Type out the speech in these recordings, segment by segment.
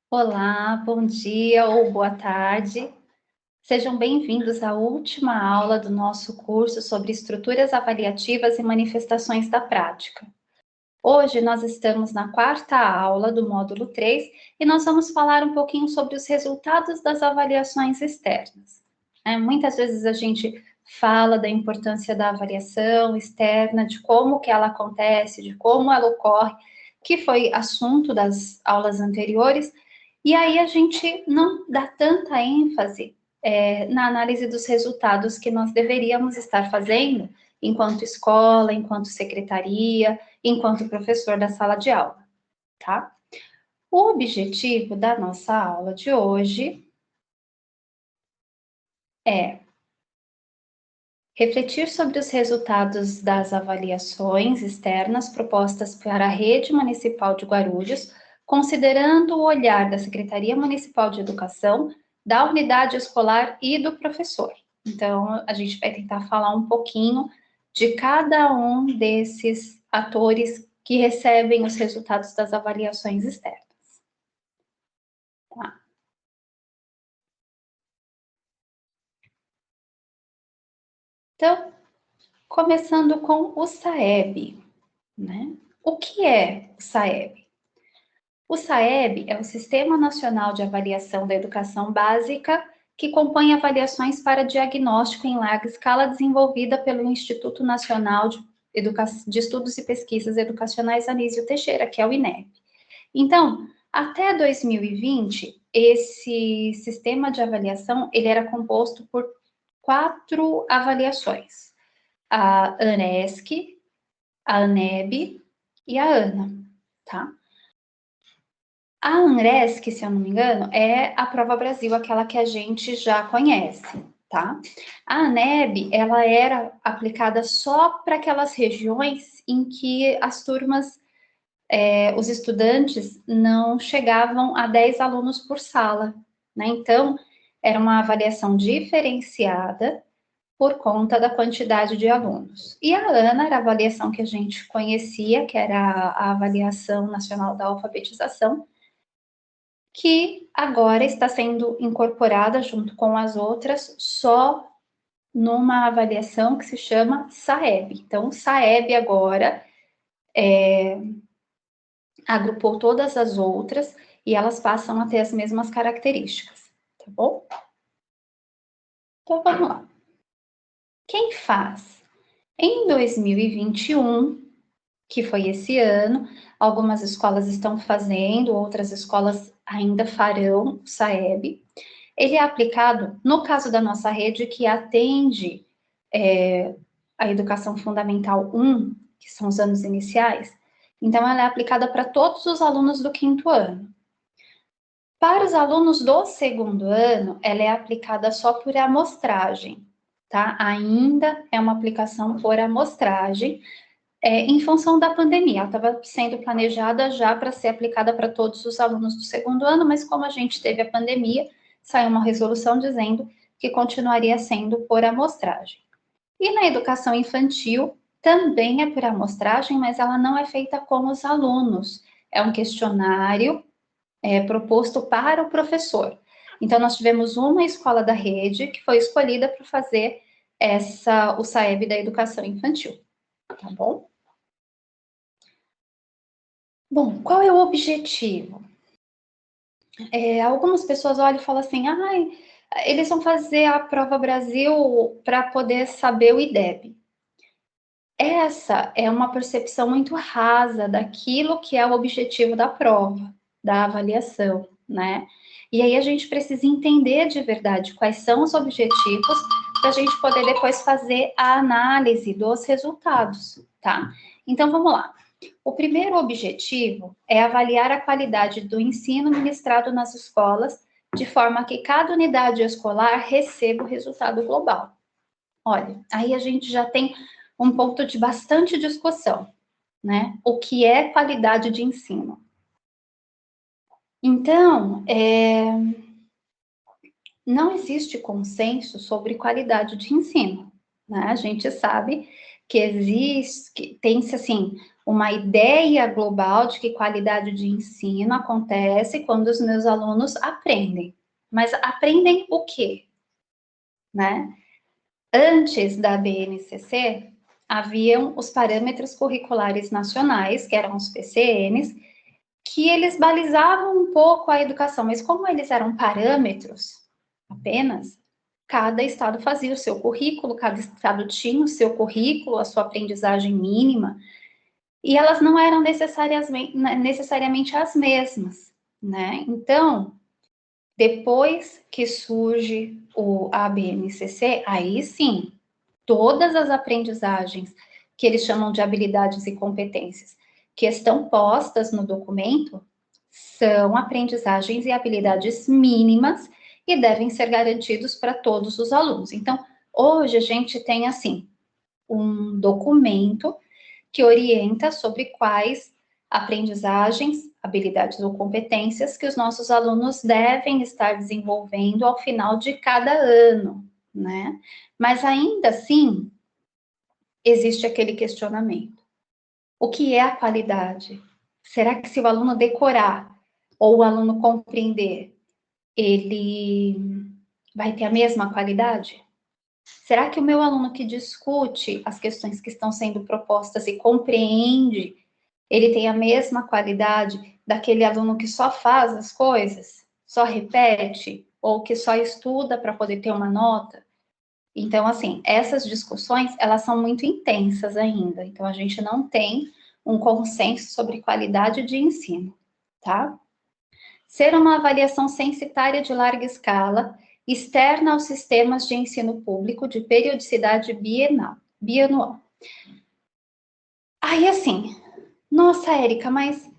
Olá, bom dia ou boa tarde. Sejam bem-vindos à última aula do nosso curso sobre estruturas avaliativas e manifestações da prática. Hoje nós estamos na quarta aula do módulo 3 e nós vamos falar um pouquinho sobre os resultados das avaliações externas. Muitas vezes a gente fala da importância da avaliação externa, de como que ela acontece, de como ela ocorre, que foi assunto das aulas anteriores, e aí a gente não dá tanta ênfase na análise dos resultados que nós deveríamos estar fazendo enquanto escola, enquanto secretaria, enquanto professor da sala de aula, tá? O objetivo da nossa aula de hoje é refletir sobre os resultados das avaliações externas propostas para a Rede Municipal de Guarulhos, considerando o olhar da Secretaria Municipal de Educação, da unidade escolar e do professor. Então, a gente vai tentar falar um pouquinho de cada um desses atores que recebem os resultados das avaliações externas. Tá? Então, começando com o SAEB, né? O que é o SAEB? O SAEB é o Sistema Nacional de Avaliação da Educação Básica, que compõe avaliações para diagnóstico em larga escala desenvolvida pelo Instituto Nacional de Estudos e Pesquisas Educacionais Anísio Teixeira, que é o INEP. Então, até 2020, esse sistema de avaliação ele era composto por 4 avaliações: a ANESC, a ANEB e a ANA, tá? A ANRESC, se eu não me engano, é a Prova Brasil, aquela que a gente já conhece, tá? A ANEB, ela era aplicada só para aquelas regiões em que as turmas, os estudantes não chegavam a 10 alunos por sala, né? Então, era uma avaliação diferenciada por conta da quantidade de alunos. E a ANA era a avaliação que a gente conhecia, que era a Avaliação Nacional da Alfabetização, que agora está sendo incorporada junto com as outras só numa avaliação que se chama SAEB. Então, o SAEB agora agrupou todas as outras e elas passam a ter as mesmas características, tá bom? Então, vamos lá. Quem faz? Em 2021, que foi esse ano, algumas escolas estão fazendo, outras escolas ainda farão o SAEB. Ele é aplicado, no caso da nossa rede, que atende a educação fundamental 1, que são os anos iniciais, então ela é aplicada para todos os alunos do 5º ano. Para os alunos do 2º ano, ela é aplicada só por amostragem, tá? Ainda é uma aplicação por amostragem, em função da pandemia. Ela estava sendo planejada já para ser aplicada para todos os alunos do 2º ano, mas como a gente teve a pandemia, saiu uma resolução dizendo que continuaria sendo por amostragem. E na educação infantil, também é por amostragem, mas ela não é feita com os alunos. É um questionário proposto para o professor. Então, nós tivemos uma escola da rede que foi escolhida para fazer o SAEB da educação infantil, tá bom? Bom, qual é o objetivo? Algumas pessoas olham e falam assim, eles vão fazer a Prova Brasil para poder saber o IDEB. Essa é uma percepção muito rasa daquilo que é o objetivo da prova, da avaliação, né? E aí a gente precisa entender de verdade quais são os objetivos para a gente poder depois fazer a análise dos resultados, tá? Então vamos lá. O primeiro objetivo é avaliar a qualidade do ensino ministrado nas escolas, de forma que cada unidade escolar receba o resultado global. Olha, aí a gente já tem um ponto de bastante discussão, né? O que é qualidade de ensino? Então, não existe consenso sobre qualidade de ensino, né? A gente sabe que existe, que tem-se, assim, uma ideia global de que qualidade de ensino acontece quando os meus alunos aprendem. Mas aprendem o quê? Né? Antes da BNCC, haviam os parâmetros curriculares nacionais, que eram os PCNs, que eles balizavam um pouco a educação, mas como eles eram parâmetros apenas, cada estado fazia o seu currículo, cada estado tinha o seu currículo, a sua aprendizagem mínima, e elas não eram necessariamente as mesmas, né? Então, depois que surge a BNCC, aí sim, todas as aprendizagens que eles chamam de habilidades e competências que estão postas no documento são aprendizagens e habilidades mínimas e devem ser garantidos para todos os alunos. Então, hoje a gente tem, assim, um documento que orienta sobre quais aprendizagens, habilidades ou competências que os nossos alunos devem estar desenvolvendo ao final de cada ano, né? Mas ainda assim, existe aquele questionamento. O que é a qualidade? Será que se o aluno decorar ou o aluno compreender, ele vai ter a mesma qualidade? Será que o meu aluno que discute as questões que estão sendo propostas e compreende, ele tem a mesma qualidade daquele aluno que só faz as coisas, só repete, ou que só estuda para poder ter uma nota? Então, assim, essas discussões, elas são muito intensas ainda. Então, a gente não tem um consenso sobre qualidade de ensino, tá? Ser uma avaliação censitária de larga escala, externa aos sistemas de ensino público de periodicidade bianual. Aí, assim, nossa, Érica, mas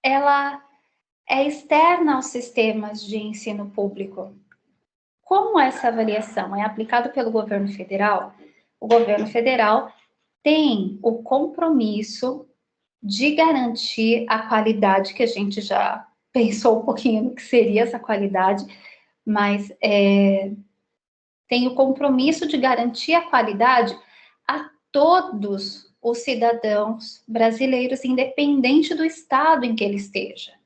ela é externa aos sistemas de ensino público. Como essa avaliação é aplicada pelo governo federal, o governo federal tem o compromisso de garantir a qualidade, que a gente já pensou um pouquinho no que seria essa qualidade, mas tem o compromisso de garantir a qualidade a todos os cidadãos brasileiros, independente do estado em que ele esteja.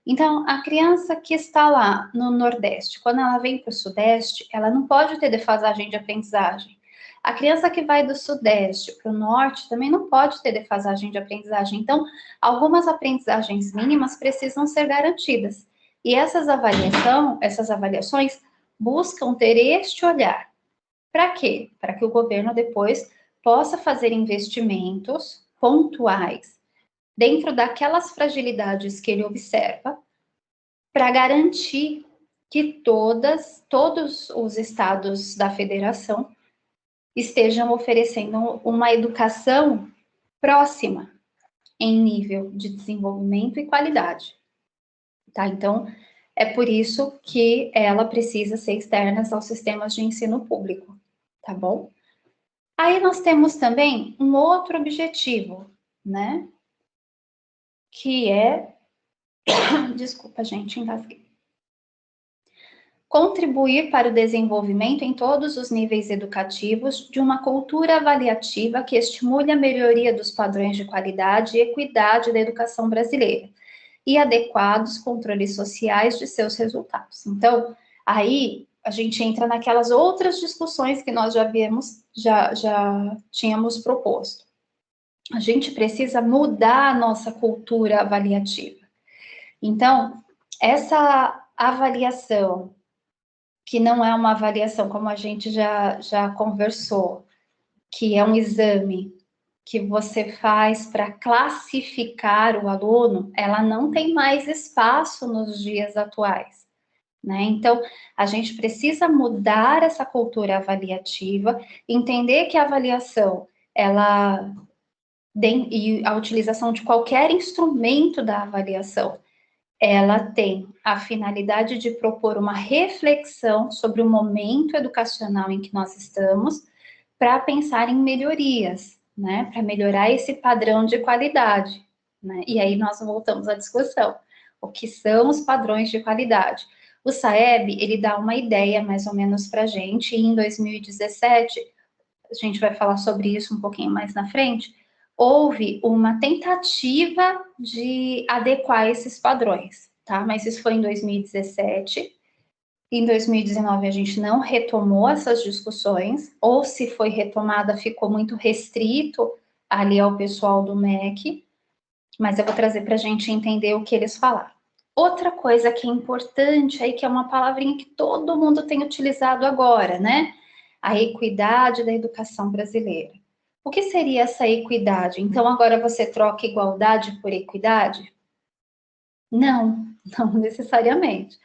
Então, a criança que está lá no Nordeste, quando ela vem para o Sudeste, ela não pode ter defasagem de aprendizagem. A criança que vai do Sudeste para o Norte também não pode ter defasagem de aprendizagem. Então, algumas aprendizagens mínimas precisam ser garantidas. E essas avaliações buscam ter este olhar. Para quê? Para que o governo depois possa fazer investimentos pontuais dentro daquelas fragilidades que ele observa, para garantir que todos os estados da federação estejam oferecendo uma educação próxima em nível de desenvolvimento e qualidade, tá? Então, é por isso que ela precisa ser externa aos sistemas de ensino público, tá bom? Aí nós temos também um outro objetivo, né? Que é... Desculpa, gente, engasguei. Contribuir para o desenvolvimento em todos os níveis educativos de uma cultura avaliativa que estimule a melhoria dos padrões de qualidade e equidade da educação brasileira e adequados controles sociais de seus resultados. Então, aí a gente entra naquelas outras discussões que nós já tínhamos proposto. A gente precisa mudar a nossa cultura avaliativa. Então, essa avaliação, que não é uma avaliação, como a gente já conversou, que é um exame que você faz para classificar o aluno, ela não tem mais espaço nos dias atuais, né? Então, a gente precisa mudar essa cultura avaliativa, entender que a avaliação, e a utilização de qualquer instrumento da avaliação, ela tem a finalidade de propor uma reflexão sobre o momento educacional em que nós estamos, para pensar em melhorias, né? Para melhorar esse padrão de qualidade, né? E aí nós voltamos à discussão. O que são os padrões de qualidade? O SAEB, ele dá uma ideia mais ou menos para a gente, e em 2017, a gente vai falar sobre isso um pouquinho mais na frente, houve uma tentativa de adequar esses padrões, tá? Mas isso foi em 2017. Em 2019 a gente não retomou essas discussões, ou se foi retomada, ficou muito restrito ali ao pessoal do MEC, mas eu vou trazer para a gente entender o que eles falaram. Outra coisa que é importante aí, que é uma palavrinha que todo mundo tem utilizado agora, né? A equidade da educação brasileira. O que seria essa equidade? Então, agora você troca igualdade por equidade? Não, não necessariamente.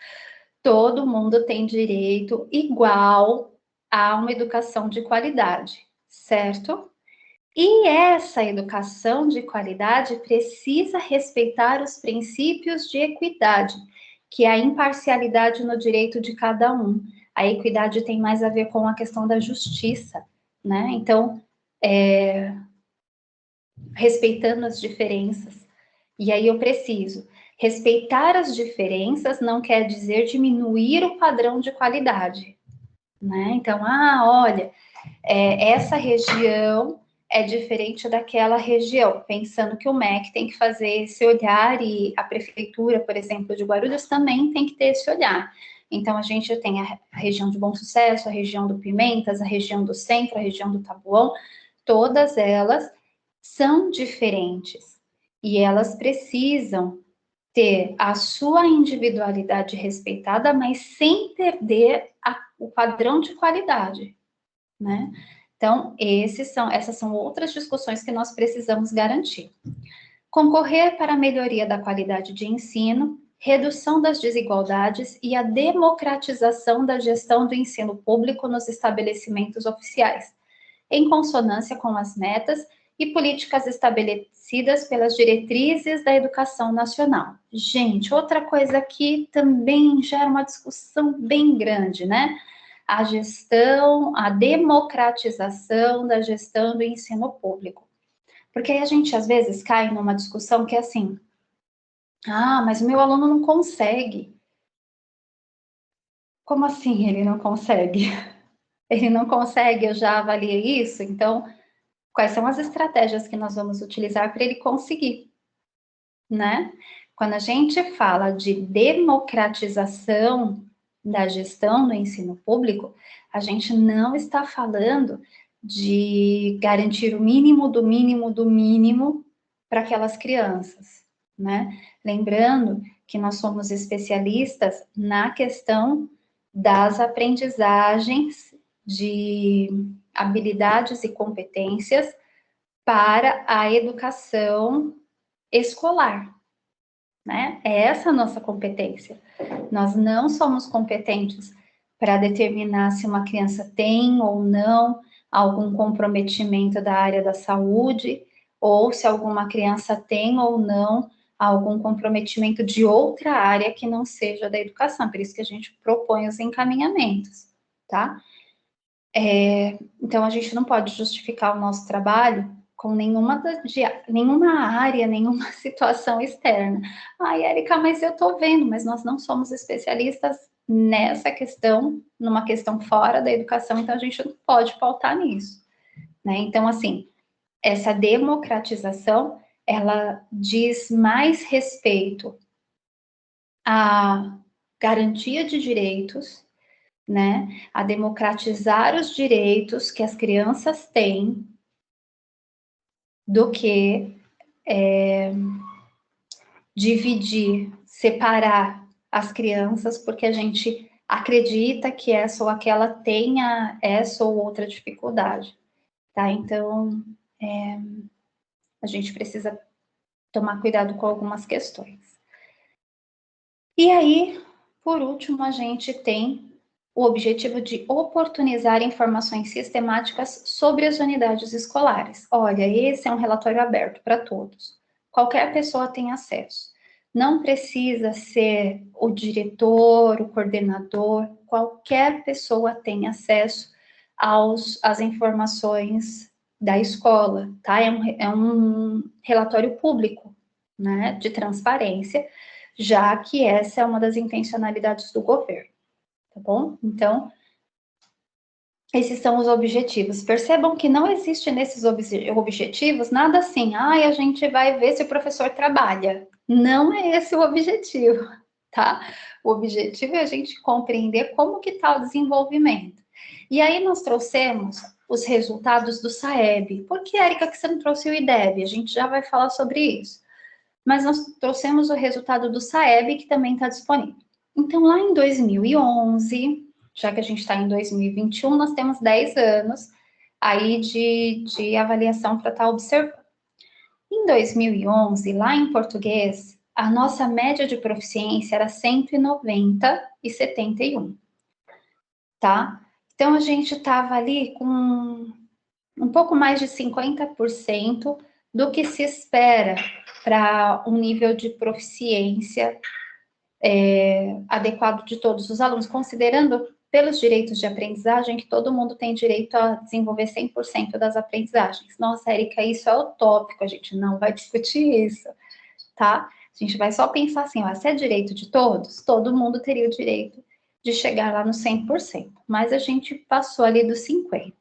Todo mundo tem direito igual a uma educação de qualidade, certo? E essa educação de qualidade precisa respeitar os princípios de equidade, que é a imparcialidade no direito de cada um. A equidade tem mais a ver com a questão da justiça, né? Então, respeitando as diferenças. E aí eu preciso. Respeitar as diferenças não quer dizer diminuir o padrão de qualidade, né? Então, olha, essa região é diferente daquela região, pensando que o MEC tem que fazer esse olhar e a prefeitura, por exemplo, de Guarulhos também tem que ter esse olhar. Então, a gente tem a região de Bom Sucesso, a região do Pimentas, a região do Centro, a região do Taboão, todas elas são diferentes e elas precisam ter a sua individualidade respeitada, mas sem perder o padrão de qualidade, né? Então, essas são outras discussões que nós precisamos garantir. Concorrer para a melhoria da qualidade de ensino, redução das desigualdades e a democratização da gestão do ensino público nos estabelecimentos oficiais, em consonância com as metas e políticas estabelecidas pelas diretrizes da educação nacional. Gente, outra coisa que também gera uma discussão bem grande, né? A gestão, a democratização da gestão do ensino público. Porque aí a gente, às vezes, cai numa discussão que é assim, mas o meu aluno não consegue. Como assim ele não consegue? Ele não consegue, eu já avaliei isso, então quais são as estratégias que nós vamos utilizar para ele conseguir, né? Quando a gente fala de democratização da gestão do ensino público, a gente não está falando de garantir o mínimo do mínimo do mínimo para aquelas crianças, né? Lembrando que nós somos especialistas na questão das aprendizagens de habilidades e competências para a educação escolar, né? É essa a nossa competência. Nós não somos competentes para determinar se uma criança tem ou não algum comprometimento da área da saúde, ou se alguma criança tem ou não algum comprometimento de outra área que não seja da educação. Por isso que a gente propõe os encaminhamentos, tá? Então, a gente não pode justificar o nosso trabalho com nenhuma área, nenhuma situação externa. Érica, mas eu estou vendo, mas nós não somos especialistas nessa questão, numa questão fora da educação, então a gente não pode pautar nisso, né? Então, assim, essa democratização, ela diz mais respeito à garantia de direitos, né, a democratizar os direitos que as crianças têm, do que dividir, separar as crianças, porque a gente acredita que essa ou aquela tenha essa ou outra dificuldade, tá? Então, a gente precisa tomar cuidado com algumas questões. E aí, por último, a gente tem o objetivo de oportunizar informações sistemáticas sobre as unidades escolares. Olha, esse é um relatório aberto para todos. Qualquer pessoa tem acesso. Não precisa ser o diretor, o coordenador, qualquer pessoa tem acesso às informações da escola, tá? É um relatório público, né, de transparência, já que essa é uma das intencionalidades do governo, tá bom? Então, esses são os objetivos. Percebam que não existe nesses objetivos nada assim, a gente vai ver se o professor trabalha. Não é esse o objetivo, tá? O objetivo é a gente compreender como que está o desenvolvimento. E aí nós trouxemos os resultados do SAEB. Por que, Érica, que você não trouxe o IDEB? A gente já vai falar sobre isso. Mas nós trouxemos o resultado do SAEB, que também está disponível. Então, lá em 2011, já que a gente está em 2021, nós temos 10 anos aí de avaliação para estar observando. Em 2011, lá em português, a nossa média de proficiência era 190 e 71, tá? Então, a gente estava ali com um pouco mais de 50% do que se espera para um nível de proficiência adequado de todos os alunos, considerando pelos direitos de aprendizagem que todo mundo tem direito a desenvolver 100% das aprendizagens. Nossa, Érica, isso é utópico, a gente não vai discutir isso, tá? A gente vai só pensar assim, ó, se é direito de todos, todo mundo teria o direito de chegar lá no 100%, mas a gente passou ali dos 50%.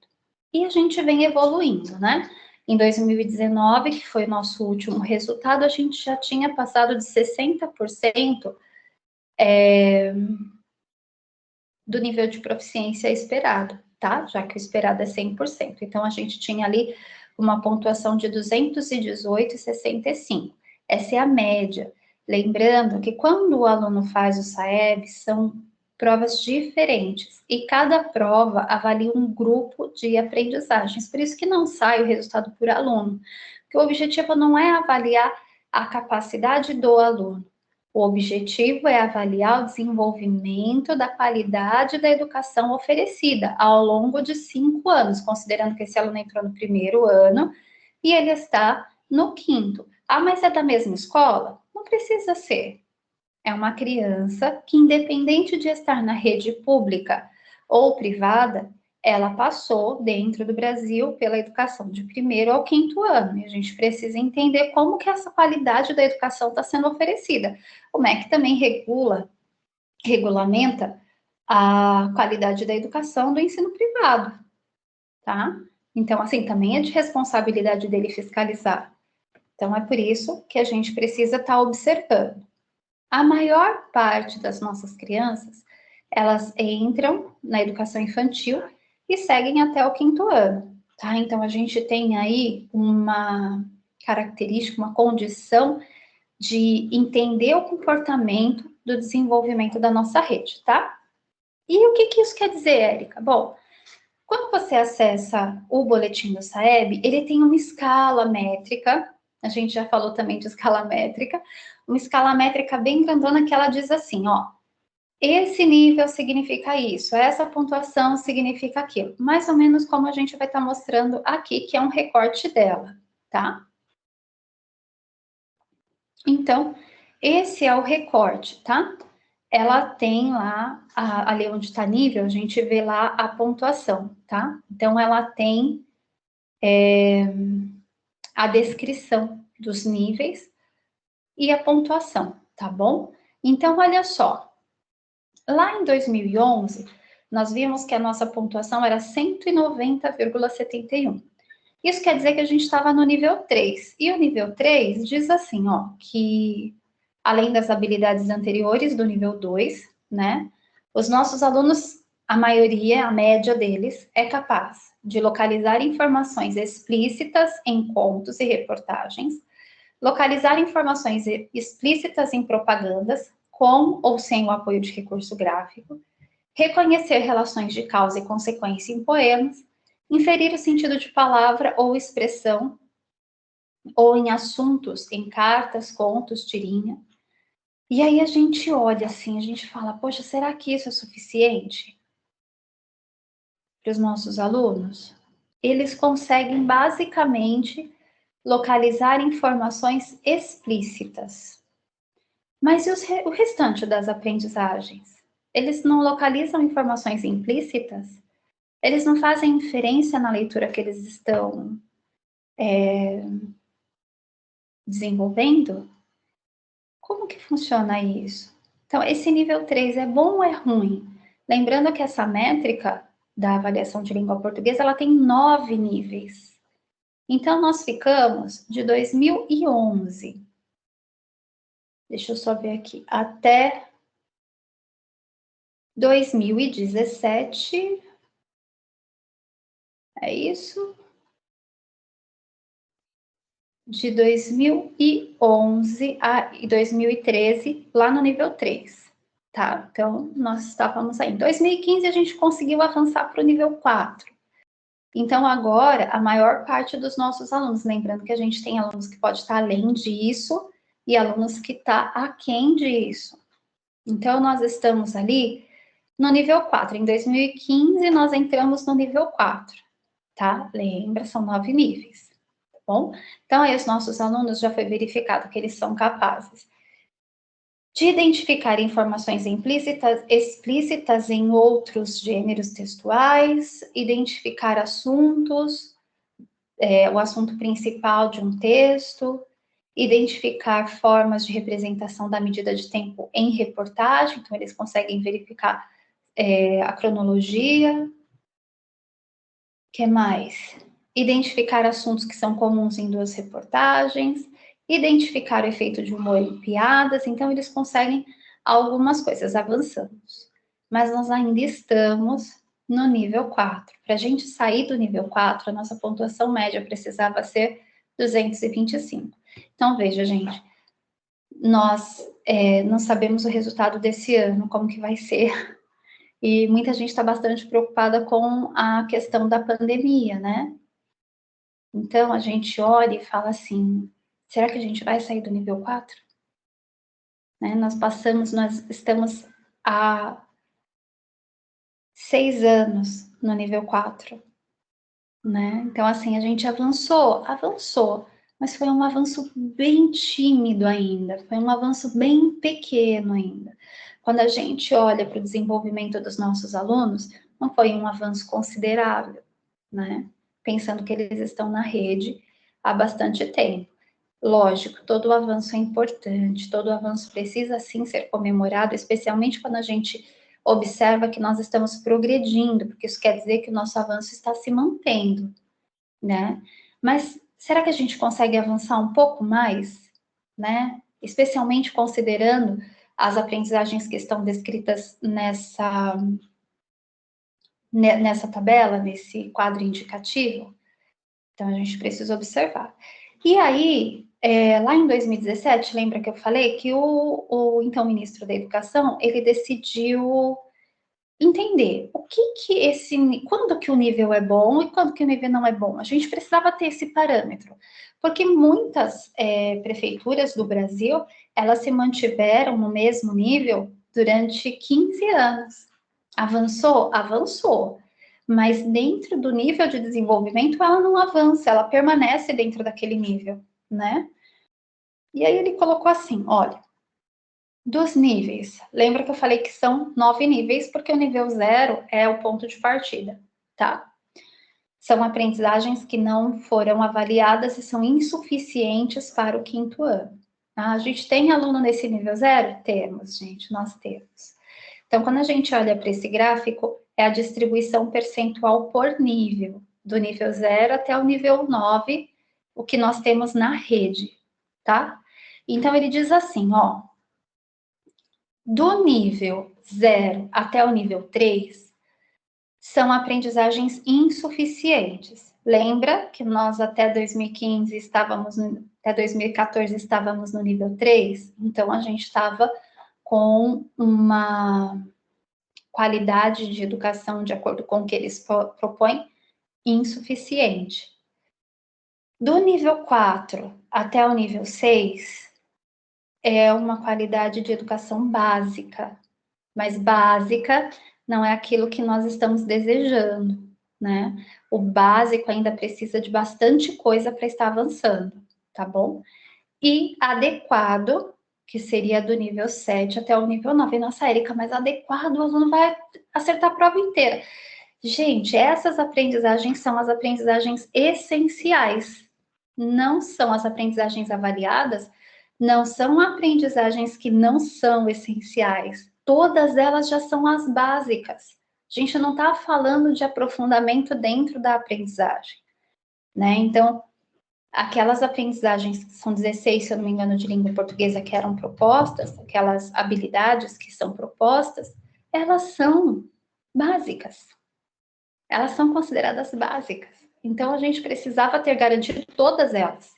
E a gente vem evoluindo, né? Em 2019, que foi o nosso último resultado, a gente já tinha passado de 60% do nível de proficiência esperado, tá? Já que o esperado é 100%. Então, a gente tinha ali uma pontuação de 218,65. Essa é a média. Lembrando que quando o aluno faz o SAEB, são provas diferentes, e cada prova avalia um grupo de aprendizagens, por isso que não sai o resultado por aluno, porque o objetivo não é avaliar a capacidade do aluno, o objetivo é avaliar o desenvolvimento da qualidade da educação oferecida ao longo de 5 anos, considerando que esse aluno entrou no primeiro ano e ele está no quinto. Ah, mas é da mesma escola? Não precisa ser. É uma criança que, independente de estar na rede pública ou privada, ela passou dentro do Brasil pela educação de primeiro ao quinto ano. E a gente precisa entender como que essa qualidade da educação está sendo oferecida. O MEC também regulamenta a qualidade da educação do ensino privado, tá? Então, assim, também é de responsabilidade dele fiscalizar. Então, é por isso que a gente precisa estar observando. A maior parte das nossas crianças, elas entram na educação infantil e seguem até o quinto ano, tá? Então, a gente tem aí uma característica, uma condição de entender o comportamento do desenvolvimento da nossa rede, tá? E o que isso quer dizer, Érica? Bom, quando você acessa o boletim do SAEB, ele tem uma escala métrica, a gente já falou também de escala métrica, uma escala métrica bem grandona que ela diz assim, ó, esse nível significa isso, essa pontuação significa aquilo. Mais ou menos como a gente vai estar mostrando aqui, que é um recorte dela, tá? Então, esse é o recorte, tá? Ela tem lá, ali onde está nível, a gente vê lá a pontuação, tá? Então, ela tem a descrição dos níveis e a pontuação, tá bom? Então, olha só, lá em 2011, nós vimos que a nossa pontuação era 190,71. Isso quer dizer que a gente estava no nível 3. E o nível 3 diz assim, ó, que além das habilidades anteriores do nível 2, né, os nossos alunos, a maioria, a média deles, é capaz de localizar informações explícitas em contos e reportagens, localizar informações explícitas em propagandas, com ou sem o apoio de recurso gráfico, reconhecer relações de causa e consequência em poemas, inferir o sentido de palavra ou expressão, ou em assuntos, em cartas, contos, tirinha. E aí a gente olha assim, a gente fala, poxa, será que isso é suficiente para os nossos alunos? Eles conseguem basicamente localizar informações explícitas. Mas e o restante das aprendizagens? Eles não localizam informações implícitas? Eles não fazem inferência na leitura que eles estão desenvolvendo? que funciona isso? Então, esse nível 3 é bom ou é ruim? Lembrando que essa métrica da avaliação de língua portuguesa, ela tem 9 níveis. Então, nós ficamos de 2011. Deixa eu só ver aqui. Até 2017. É isso? De 2011 a 2013, lá no nível 3, tá? Então, nós estávamos aí. Em 2015, a gente conseguiu avançar para o nível 4. Então, agora, a maior parte dos nossos alunos, lembrando que a gente tem alunos que pode estar além disso e alunos que está aquém disso. Então, nós estamos ali no nível 4. Em 2015, nós entramos no nível 4, tá? Lembra, são 9 níveis, tá bom? Então, aí os nossos alunos já foi verificado que eles são capazes de identificar informações explícitas em outros gêneros textuais, identificar assuntos, o assunto principal de um texto, identificar formas de representação da medida de tempo em reportagem, então eles conseguem verificar a cronologia. O que mais? Identificar assuntos que são comuns em duas reportagens, identificar o efeito de humor em piadas, então eles conseguem algumas coisas, avançamos. Mas nós ainda estamos no nível 4. Para a gente sair do nível 4, a nossa pontuação média precisava ser 225. Então, veja, gente, nós não sabemos o resultado desse ano, como que vai ser, e muita gente está bastante preocupada com a questão da pandemia, né? Então, a gente olha e fala assim, será que a gente vai sair do nível 4? Né? Nós estamos há 6 anos no nível 4, né? Então, assim, a gente avançou, mas foi um avanço bem tímido ainda, foi um avanço bem pequeno ainda. Quando a gente olha para o desenvolvimento dos nossos alunos, não foi um avanço considerável, né? Pensando que eles estão na rede há bastante tempo. Lógico, todo avanço é importante, todo avanço precisa sim ser comemorado, especialmente quando a gente observa que nós estamos progredindo, porque isso quer dizer que o nosso avanço está se mantendo, né? Mas será que a gente consegue avançar um pouco mais, né? Especialmente considerando as aprendizagens que estão descritas nessa tabela, nesse quadro indicativo? Então, a gente precisa observar. E aí, lá em 2017, lembra que eu falei que o então ministro da Educação, ele decidiu entender quando que o nível é bom e quando que o nível não é bom. A gente precisava ter esse parâmetro, porque muitas prefeituras do Brasil, elas se mantiveram no mesmo nível durante 15 anos. Avançou? Avançou. Mas dentro do nível de desenvolvimento, ela não avança, ela permanece dentro daquele nível, né? E aí ele colocou assim, olha, dos níveis, lembra que eu falei que são 9 níveis, porque o nível 0 é o ponto de partida, tá? São aprendizagens que não foram avaliadas e são insuficientes para o 5º ano. Tá? A gente tem aluno nesse nível 0? Temos, gente, nós temos. Então, quando a gente olha para esse gráfico, é a distribuição percentual por nível, do nível 0 até o nível 9, o que nós temos na rede, tá? Então, ele diz assim, ó, do nível 0 até o nível 3, são aprendizagens insuficientes. Lembra que nós até 2015 até 2014 estávamos no nível 3? Então, a gente estava com uma qualidade de educação, de acordo com o que eles propõem, insuficiente. Do nível 4 até o nível 6, é uma qualidade de educação básica, mas básica não é aquilo que nós estamos desejando, né? O básico ainda precisa de bastante coisa para estar avançando, tá bom? E adequado, que seria do nível 7 até o nível 9. Nossa, Érica, mas adequado, o aluno vai acertar a prova inteira. Gente, essas aprendizagens são as aprendizagens essenciais, não são as aprendizagens avaliadas, Não são aprendizagens que não são essenciais. Todas elas já são as básicas. A gente não está falando de aprofundamento dentro da aprendizagem, né? Então, aquelas aprendizagens, que são 16, se eu não me engano, de língua portuguesa que eram propostas, aquelas habilidades que são propostas, elas são básicas. Elas são consideradas básicas. Então, a gente precisava ter garantido todas elas,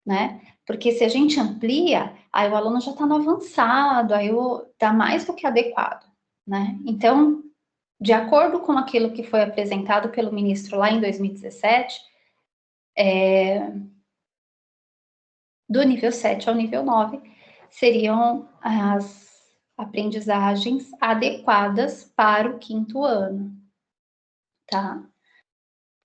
né? Porque se a gente amplia, aí o aluno já está no avançado, aí está mais do que adequado, né? Então, de acordo com aquilo que foi apresentado pelo ministro lá em 2017, do nível 7 ao nível 9, seriam as aprendizagens adequadas para o 5º ano, tá?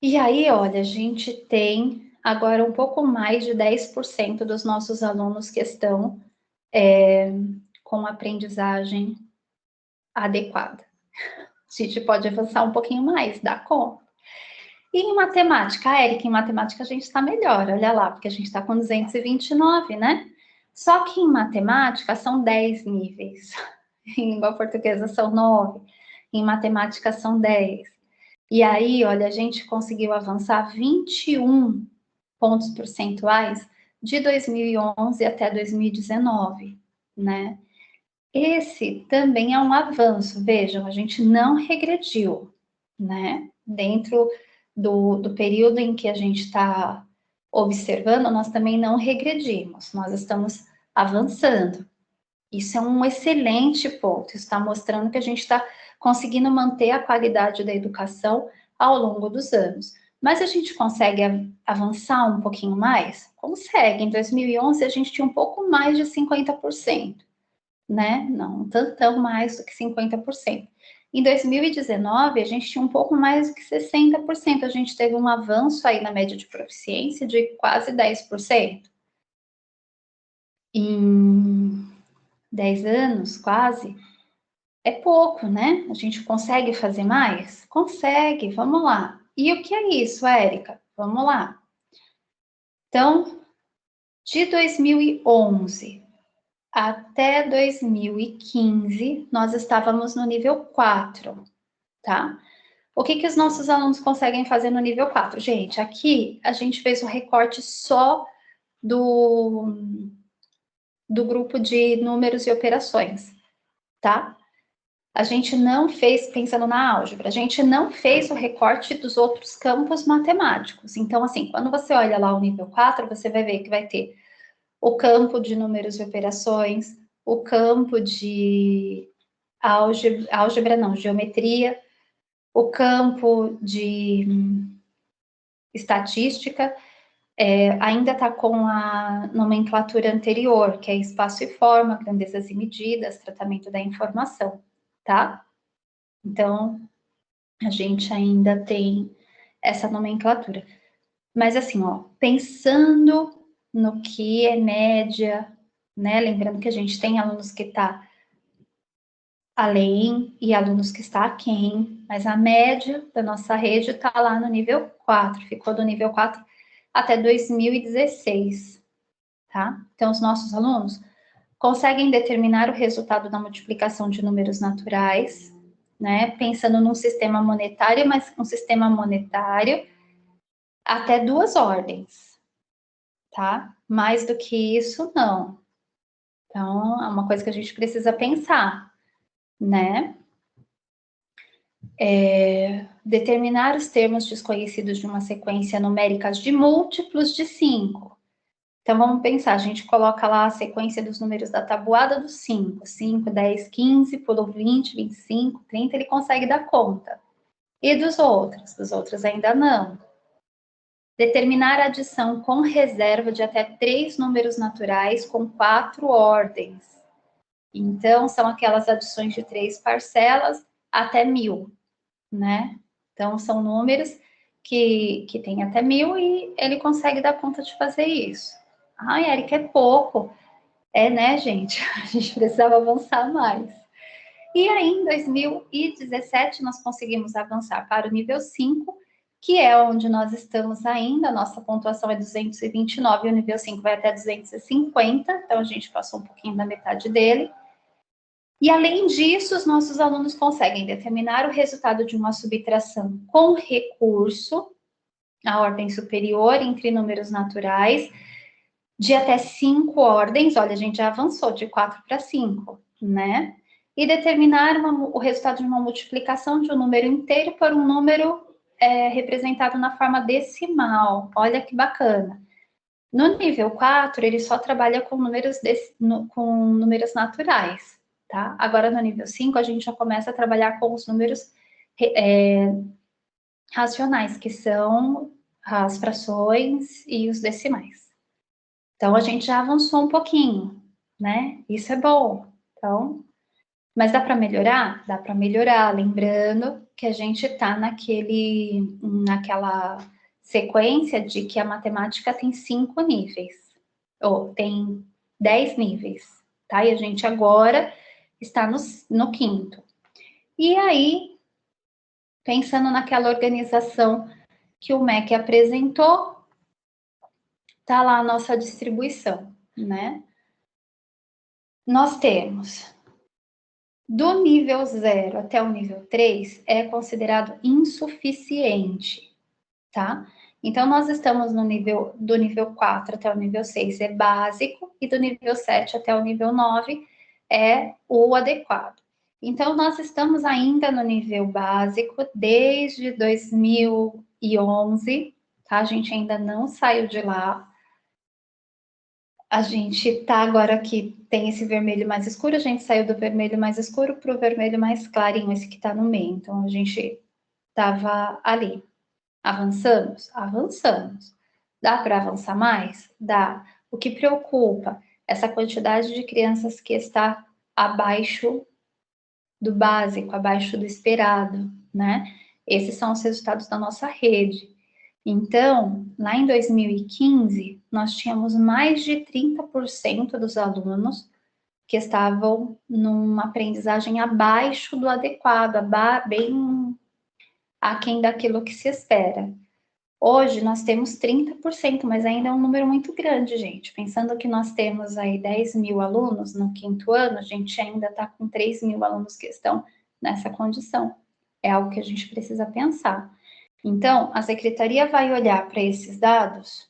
E aí, olha, a gente tem agora um pouco mais de 10% dos nossos alunos que estão com aprendizagem adequada. A gente pode avançar um pouquinho mais, dá conta. E em matemática, Érica, em matemática a gente está melhor, olha lá, porque a gente está com 229, né? Só que em matemática são 10 níveis, em língua portuguesa são 9, em matemática são 10. E aí, olha, a gente conseguiu avançar 21 pontos percentuais de 2011 até 2019, né? Esse também é um avanço, vejam, a gente não regrediu, né? Dentro do período em que a gente está observando, nós também não regredimos, nós estamos avançando. Isso é um excelente ponto, está mostrando que a gente está conseguindo manter a qualidade da educação ao longo dos anos. Mas a gente consegue avançar um pouquinho mais? Consegue. Em 2011, a gente tinha um pouco mais de 50%, né? Não tão mais do que 50%. Em 2019, a gente tinha um pouco mais do que 60%. A gente teve um avanço aí na média de proficiência de quase 10%. Em 10 anos, quase, é pouco, né? A gente consegue fazer mais? Consegue, vamos lá. E o que é isso, Érica? Vamos lá. Então, de 2011 até 2015, nós estávamos no nível 4, tá? O que os nossos alunos conseguem fazer no nível 4? Gente, aqui a gente fez o recorte só do grupo de números e operações, tá? A gente não fez, pensando na álgebra, a gente não fez o recorte dos outros campos matemáticos. Então, assim, quando você olha lá o nível 4, você vai ver que vai ter o campo de números e operações, o campo de álgebra não, geometria, o campo de estatística, ainda está com a nomenclatura anterior, que é espaço e forma, grandezas e medidas, tratamento da informação, tá? Então, a gente ainda tem essa nomenclatura. Mas assim, ó, pensando no que é média, né? Lembrando que a gente tem alunos que tá além e alunos que está aquém, mas a média da nossa rede está lá no nível 4, ficou do nível 4 até 2016, tá? Então, os nossos alunos conseguem determinar o resultado da multiplicação de números naturais, né? Pensando num sistema monetário, mas um sistema monetário até 2 ordens, tá? Mais do que isso, não. Então, é uma coisa que a gente precisa pensar, né? Determinar os termos desconhecidos de uma sequência numérica de múltiplos de 5. Então, vamos pensar, a gente coloca lá a sequência dos números da tabuada dos 5. 5, 10, 15, pulou 20, 25, 30, ele consegue dar conta. E dos outros? Dos outros ainda não. Determinar a adição com reserva de até 3 números naturais com 4 ordens. Então, são aquelas adições de 3 parcelas até 1000, né? Então, são números que tem até 1000 e ele consegue dar conta de fazer isso. Ai, Érica, é pouco. É, né, gente? A gente precisava avançar mais. E aí, em 2017, nós conseguimos avançar para o nível 5 que é onde nós estamos ainda. A nossa pontuação é 229 e o nível 5 vai até 250, então a gente passou um pouquinho da metade dele. E, além disso, os nossos alunos conseguem determinar o resultado de uma subtração com recurso, a ordem superior, entre números naturais, de até 5 ordens. Olha, a gente já avançou de 4 para 5, né? E determinar o resultado de uma multiplicação de um número inteiro por um número representado na forma decimal. Olha que bacana. No nível 4, ele só trabalha com números naturais, tá? Agora, no nível 5, a gente já começa a trabalhar com os números racionais, que são as frações e os decimais. Então, a gente já avançou um pouquinho, né? Isso é bom. Então, mas dá para melhorar? Dá para melhorar, lembrando que a gente está naquela sequência de que a matemática tem 5 níveis, ou tem 10 níveis, tá? E a gente agora está no 5º. E aí, pensando naquela organização que o MEC apresentou, tá lá a nossa distribuição, né? Nós temos do nível 0 até o nível 3 é considerado insuficiente, tá? Então, nós estamos no nível do nível 4 até o nível 6 é básico, e do nível 7 até o nível 9 é o adequado. Então, nós estamos ainda no nível básico desde 2011, tá? A gente ainda não saiu de lá. A gente tá agora aqui, tem esse vermelho mais escuro, a gente saiu do vermelho mais escuro para o vermelho mais clarinho, esse que tá no meio. Então, a gente tava ali. Avançamos? Avançamos. Dá para avançar mais? Dá. O que preocupa? Essa quantidade de crianças que está abaixo do básico, abaixo do esperado, né? Esses são os resultados da nossa rede. Então, lá em 2015, nós tínhamos mais de 30% dos alunos que estavam numa aprendizagem abaixo do adequado, bem aquém daquilo que se espera. Hoje nós temos 30%, mas ainda é um número muito grande, gente. Pensando que nós temos aí 10 mil alunos no 5º ano, a gente ainda está com 3 mil alunos que estão nessa condição. É algo que a gente precisa pensar. Então, a secretaria vai olhar para esses dados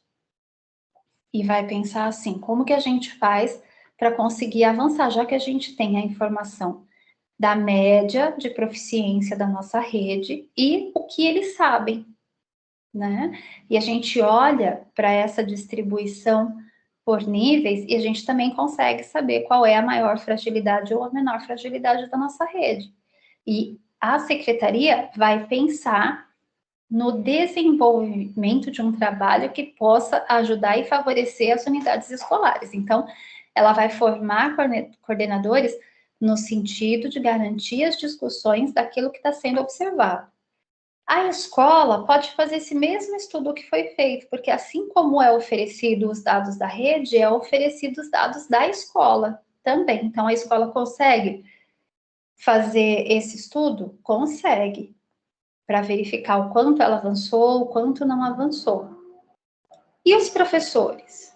e vai pensar assim, como que a gente faz para conseguir avançar, já que a gente tem a informação da média de proficiência da nossa rede e o que eles sabem, né? E a gente olha para essa distribuição por níveis e a gente também consegue saber qual é a maior fragilidade ou a menor fragilidade da nossa rede. E a secretaria vai pensar no desenvolvimento de um trabalho que possa ajudar e favorecer as unidades escolares. Então, ela vai formar coordenadores no sentido de garantir as discussões daquilo que está sendo observado. A escola pode fazer esse mesmo estudo que foi feito, porque assim como é oferecido os dados da rede, é oferecido os dados da escola também. Então, a escola consegue fazer esse estudo? Consegue, para verificar o quanto ela avançou, o quanto não avançou. E os professores?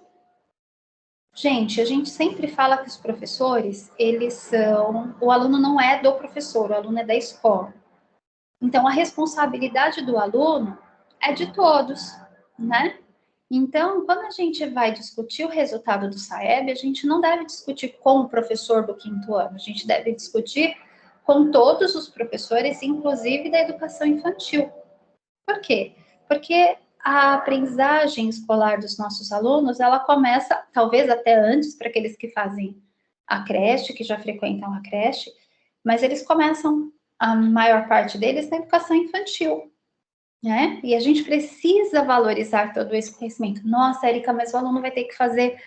Gente, a gente sempre fala que os professores, eles são... O aluno não é do professor, o aluno é da escola. Então, a responsabilidade do aluno é de todos, né? Então, quando a gente vai discutir o resultado do SAEB, a gente não deve discutir com o professor do 5º ano, a gente deve discutir com todos os professores, inclusive da educação infantil. Por quê? Porque a aprendizagem escolar dos nossos alunos, ela começa, talvez até antes, para aqueles que fazem a creche, que já frequentam a creche, mas eles começam, a maior parte deles, na educação infantil, né? E a gente precisa valorizar todo esse conhecimento. Nossa, Érica, mas o aluno vai ter que fazer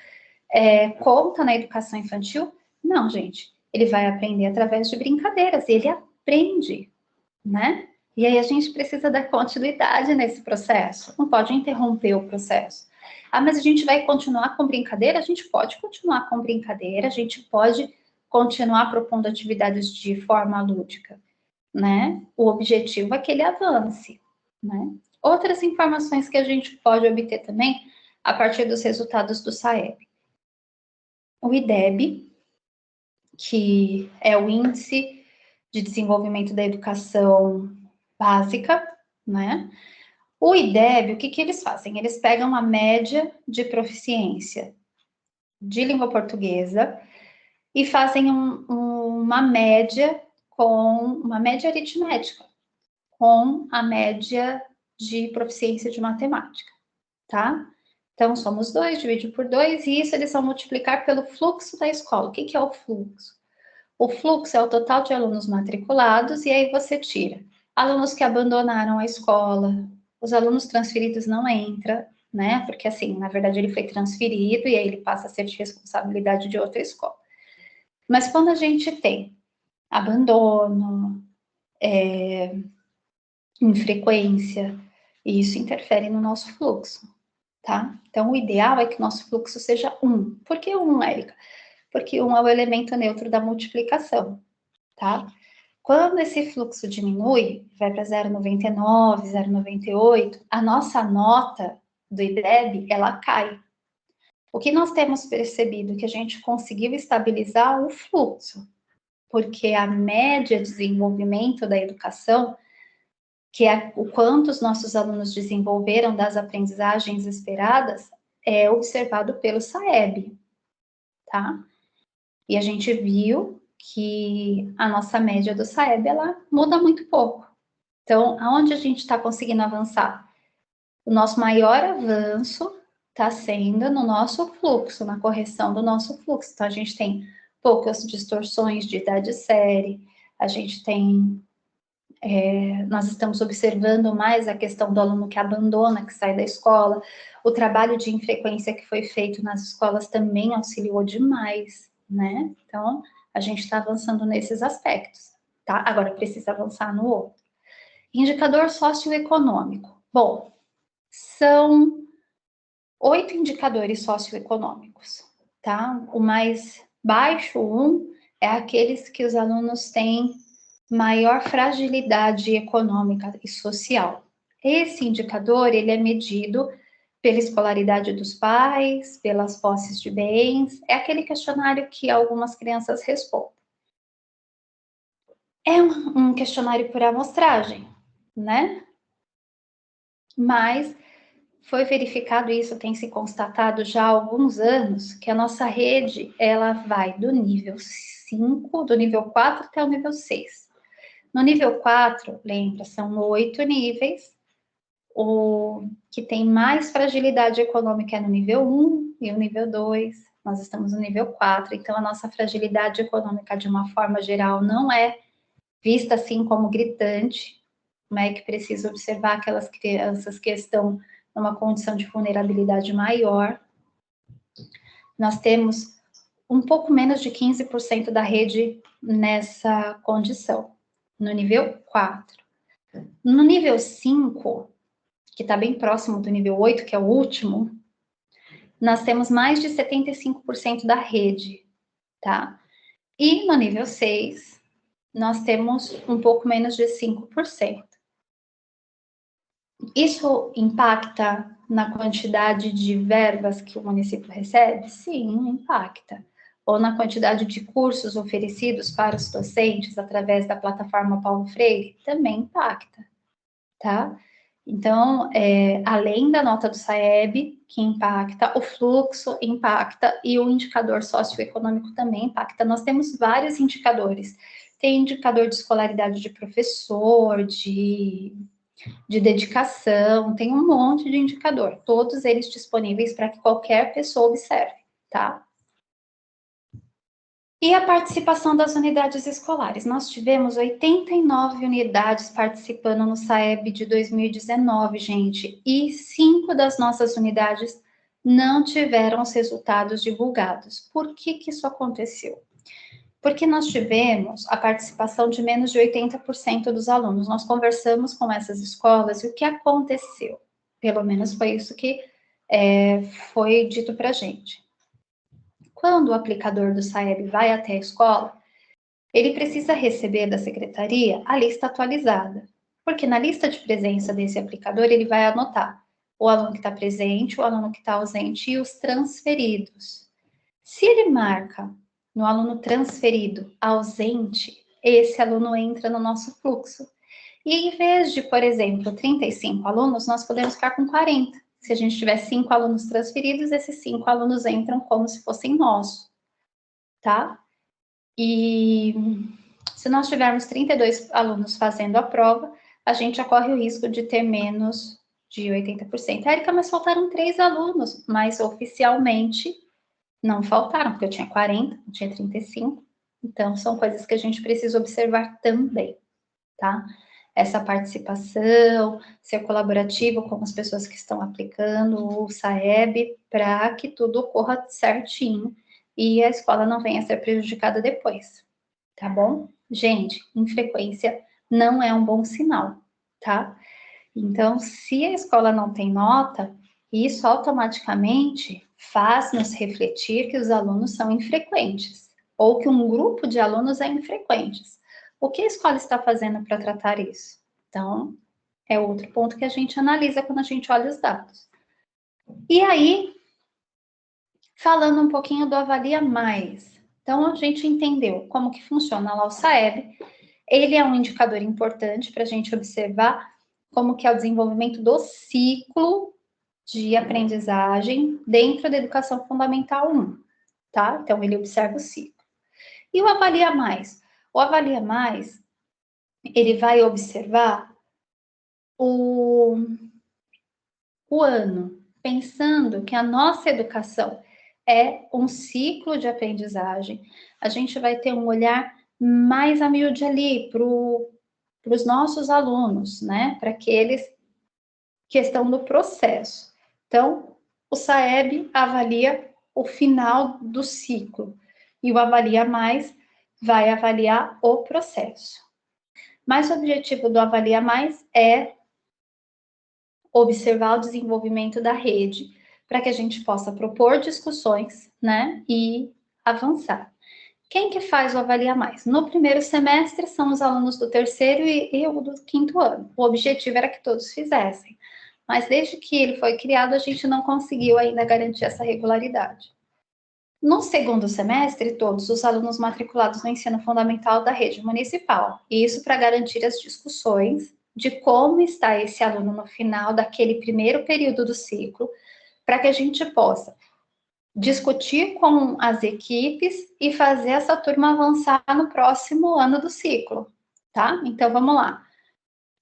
conta na educação infantil? Não, gente. Ele vai aprender através de brincadeiras. Ele aprende, né? E aí a gente precisa dar continuidade nesse processo. Não pode interromper o processo. Ah, mas a gente vai continuar com brincadeira? A gente pode continuar com brincadeira. A gente pode continuar propondo atividades de forma lúdica, né? O objetivo é que ele avance, né? outras informações que a gente pode obter também a partir dos resultados do SAEB. O IDEB, que é o Índice de Desenvolvimento da Educação Básica, né? O IDEB, o que eles fazem? Eles pegam a média de proficiência de língua portuguesa e fazem uma média aritmética com a média de proficiência de matemática, tá? Então, somos 2, divide por 2, e isso eles vão multiplicar pelo fluxo da escola. O que é o fluxo? O fluxo é o total de alunos matriculados, e aí você tira alunos que abandonaram a escola, os alunos transferidos não entram, né? Porque, assim, na verdade, ele foi transferido e aí ele passa a ser de responsabilidade de outra escola. Mas quando a gente tem abandono, infrequência, isso interfere no nosso fluxo, tá? Então, o ideal é que o nosso fluxo seja 1. Por que 1, Érica? Porque 1 é o elemento neutro da multiplicação, tá? Quando esse fluxo diminui, vai para 0,99, 0,98, a nossa nota do IDEB, ela cai. O que nós temos percebido? Que a gente conseguiu estabilizar o fluxo, porque a média de desenvolvimento da educação, que é o quanto os nossos alunos desenvolveram das aprendizagens esperadas, é observado pelo SAEB, tá? E a gente viu que a nossa média do SAEB, ela muda muito pouco. Então, aonde a gente está conseguindo avançar? O nosso maior avanço está sendo no nosso fluxo, na correção do nosso fluxo. Então, a gente tem poucas distorções de idade série, a gente tem... nós estamos observando mais a questão do aluno que abandona, que sai da escola. O trabalho de infrequência que foi feito nas escolas também auxiliou demais, né? Então, a gente está avançando nesses aspectos, tá? Agora, precisa avançar no outro. Indicador socioeconômico. Bom, são 8 indicadores socioeconômicos, tá? O mais baixo, 1, é aqueles que os alunos têm maior fragilidade econômica e social. Esse indicador, ele é medido pela escolaridade dos pais, pelas posses de bens, é aquele questionário que algumas crianças respondem. É um questionário por amostragem, né? Mas foi verificado isso, tem se constatado já há alguns anos, que a nossa rede, ela vai do nível 5, do nível 4 até o nível 6. No nível 4, lembra, são 8 níveis. O que tem mais fragilidade econômica é no nível 1 e o nível 2. Nós estamos no nível 4, então a nossa fragilidade econômica, de uma forma geral, não é vista assim como gritante, né, que precisa observar aquelas crianças que estão numa condição de vulnerabilidade maior. Nós temos um pouco menos de 15% da rede nessa condição, no nível 4. No nível 5, que está bem próximo do nível 8, que é o último, nós temos mais de 75% da rede, tá? E no nível 6, nós temos um pouco menos de 5%. Isso impacta na quantidade de verbas que o município recebe? Sim, impacta. Ou na quantidade de cursos oferecidos para os docentes através da plataforma Paulo Freire? Também impacta, tá? Então, além da nota do SAEB, que impacta, o fluxo impacta e o indicador socioeconômico também impacta. Nós temos vários indicadores. Tem indicador de escolaridade de professor, de dedicação, tem um monte de indicador, todos eles disponíveis para que qualquer pessoa observe, tá? E a participação das unidades escolares? Nós tivemos 89 unidades participando no SAEB de 2019, gente, e 5 das nossas unidades não tiveram os resultados divulgados. Por que isso aconteceu? Porque nós tivemos a participação de menos de 80% dos alunos. Nós conversamos com essas escolas e o que aconteceu? Pelo menos foi isso que foi dito para a gente. Quando o aplicador do SAEB vai até a escola, ele precisa receber da secretaria a lista atualizada. Porque na lista de presença desse aplicador, ele vai anotar o aluno que está presente, o aluno que está ausente e os transferidos. Se ele marca no aluno transferido ausente, esse aluno entra no nosso fluxo. E em vez de, por exemplo, 35 alunos, nós podemos ficar com 40. Se a gente tiver 5 alunos transferidos, esses 5 alunos entram como se fossem nossos, tá? E se nós tivermos 32 alunos fazendo a prova, a gente já corre o risco de ter menos de 80%. Érica, mas faltaram 3 alunos, mas oficialmente não faltaram, porque eu tinha 40, eu tinha 35. Então, são coisas que a gente precisa observar também, tá? Essa participação, ser colaborativo com as pessoas que estão aplicando o SAEB, para que tudo ocorra certinho e a escola não venha a ser prejudicada depois, tá bom? Gente, infrequência não é um bom sinal, tá? Então, se a escola não tem nota, isso automaticamente faz nos refletir que os alunos são infrequentes, ou que um grupo de alunos é infrequentes. O que a escola está fazendo para tratar isso? Então, é outro ponto que a gente analisa quando a gente olha os dados. E aí, falando um pouquinho do Avalia Mais. Então, a gente entendeu como que funciona lá o SAEB. Ele é um indicador importante para a gente observar como que é o desenvolvimento do ciclo de aprendizagem dentro da educação fundamental 1, tá? Então, ele observa o ciclo. E o Avalia Mais? O Avalia Mais, ele vai observar o ano, pensando que a nossa educação é um ciclo de aprendizagem, a gente vai ter um olhar mais a miúde ali para os nossos alunos, né? Para aqueles que estão no processo. Então, o SAEB avalia o final do ciclo e o Avalia Mais vai avaliar o processo. Mas o objetivo do Avalia Mais é observar o desenvolvimento da rede, para que a gente possa propor discussões, né, e avançar. Quem que faz o Avalia Mais? No primeiro semestre são os alunos do terceiro e o do quinto ano. O objetivo era que todos fizessem, mas desde que ele foi criado, a gente não conseguiu ainda garantir essa regularidade. No segundo semestre, todos os alunos matriculados no ensino fundamental da rede municipal. Isso para garantir as discussões de como está esse aluno no final daquele primeiro período do ciclo, para que a gente possa discutir com as equipes e fazer essa turma avançar no próximo ano do ciclo, tá? Então, vamos lá.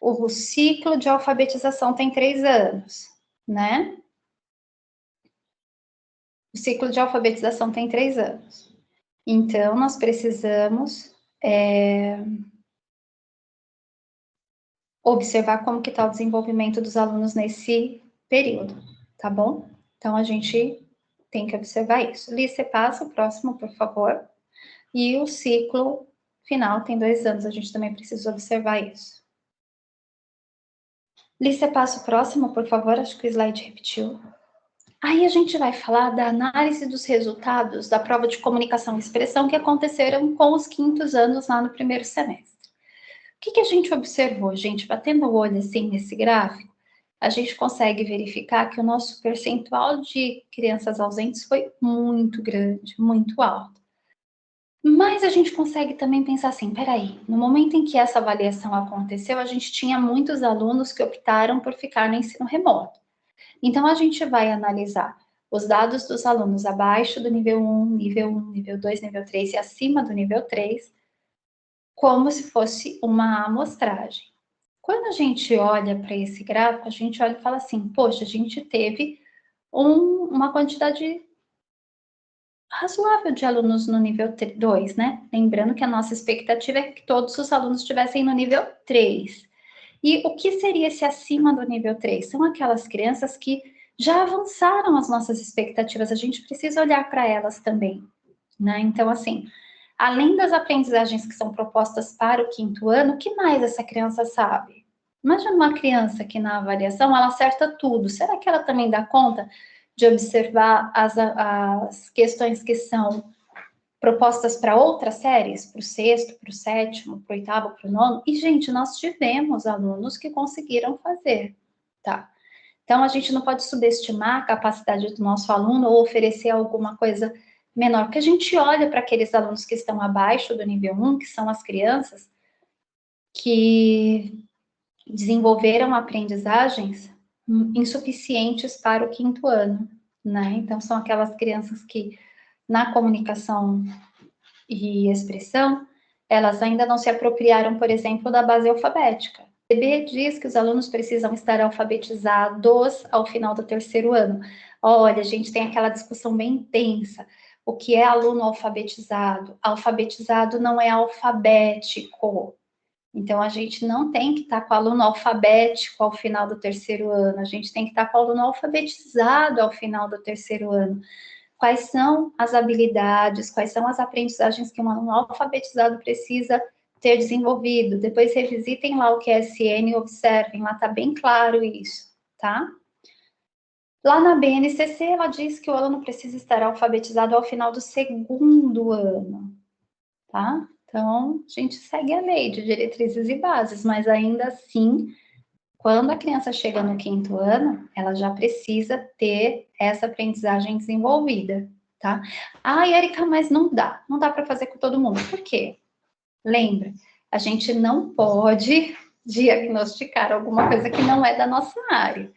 O ciclo de alfabetização tem 3 anos, né? O ciclo de alfabetização tem 3 anos. Então, nós precisamos observar como que está o desenvolvimento dos alunos nesse período, tá bom? Então, a gente tem que observar isso. Li, você passa o próximo, por favor. E o ciclo final tem 2 anos, a gente também precisa observar isso. Li, você passa o próximo, por favor, acho que o slide repetiu. Aí a gente vai falar da análise dos resultados da prova de comunicação e expressão que aconteceram com os quintos anos lá no primeiro semestre. O que a gente observou, gente? Batendo o olho assim nesse gráfico, a gente consegue verificar que o nosso percentual de crianças ausentes foi muito grande, muito alto. Mas a gente consegue também pensar assim, peraí, no momento em que essa avaliação aconteceu, a gente tinha muitos alunos que optaram por ficar no ensino remoto. Então, a gente vai analisar os dados dos alunos abaixo do nível 1, nível 2, nível 3 e acima do nível 3, como se fosse uma amostragem. Quando a gente olha para esse gráfico, a gente olha e fala assim, poxa, a gente teve uma quantidade razoável de alunos no nível 2, né? Lembrando que a nossa expectativa é que todos os alunos estivessem no nível 3. E o que seria esse acima do nível 3? São aquelas crianças que já avançaram as nossas expectativas, a gente precisa olhar para elas também, né? Então, assim, além das aprendizagens que são propostas para o quinto ano, o que mais essa criança sabe? Imagina uma criança que na avaliação ela acerta tudo. Será que ela também dá conta de observar as questões que são propostas para outras séries, para o sexto, para o sétimo, para o oitavo, para o nono, e, gente, nós tivemos alunos que conseguiram fazer, tá? Então, a gente não pode subestimar a capacidade do nosso aluno ou oferecer alguma coisa menor, porque a gente olha para aqueles alunos que estão abaixo do nível 1, que são as crianças, que desenvolveram aprendizagens insuficientes para o quinto ano, né? Então, são aquelas crianças que, na comunicação e expressão, elas ainda não se apropriaram, por exemplo, da base alfabética. O CB diz que os alunos precisam estar alfabetizados ao final do terceiro ano. Olha, a gente tem aquela discussão bem intensa. O que é aluno alfabetizado? Alfabetizado não é alfabético. Então, a gente não tem que estar com o aluno alfabético ao final do terceiro ano, a gente tem que estar com o aluno alfabetizado ao final do terceiro ano. Quais são as habilidades, quais são as aprendizagens que um aluno alfabetizado precisa ter desenvolvido? Depois revisitem lá o QSN e observem, lá está bem claro isso, tá? Lá na BNCC, ela diz que o aluno precisa estar alfabetizado ao final do segundo ano, tá? Então, a gente segue a lei de diretrizes e bases, mas ainda assim, quando a criança chega no quinto ano, ela já precisa ter essa aprendizagem desenvolvida, tá? Ah, Erika, mas não dá para fazer com todo mundo. Por quê? Lembra, a gente não pode diagnosticar alguma coisa que não é da nossa área.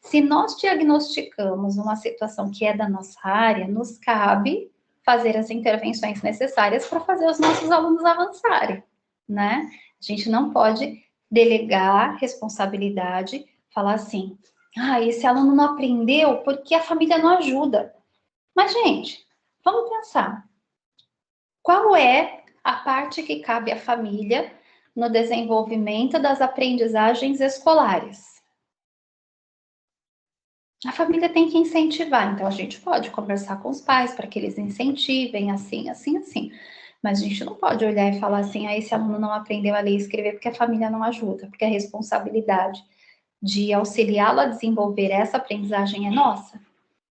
Se nós diagnosticamos uma situação que é da nossa área, nos cabe fazer as intervenções necessárias para fazer os nossos alunos avançarem, né? A gente não pode delegar responsabilidade, falar assim, esse aluno não aprendeu porque a família não ajuda. Mas, gente, vamos pensar. Qual é a parte que cabe à família no desenvolvimento das aprendizagens escolares? A família tem que incentivar, então a gente pode conversar com os pais para que eles incentivem, assim, assim, assim. Mas a gente não pode olhar e falar assim, esse aluno não aprendeu a ler e escrever porque a família não ajuda, porque a responsabilidade de auxiliá-lo a desenvolver essa aprendizagem é nossa.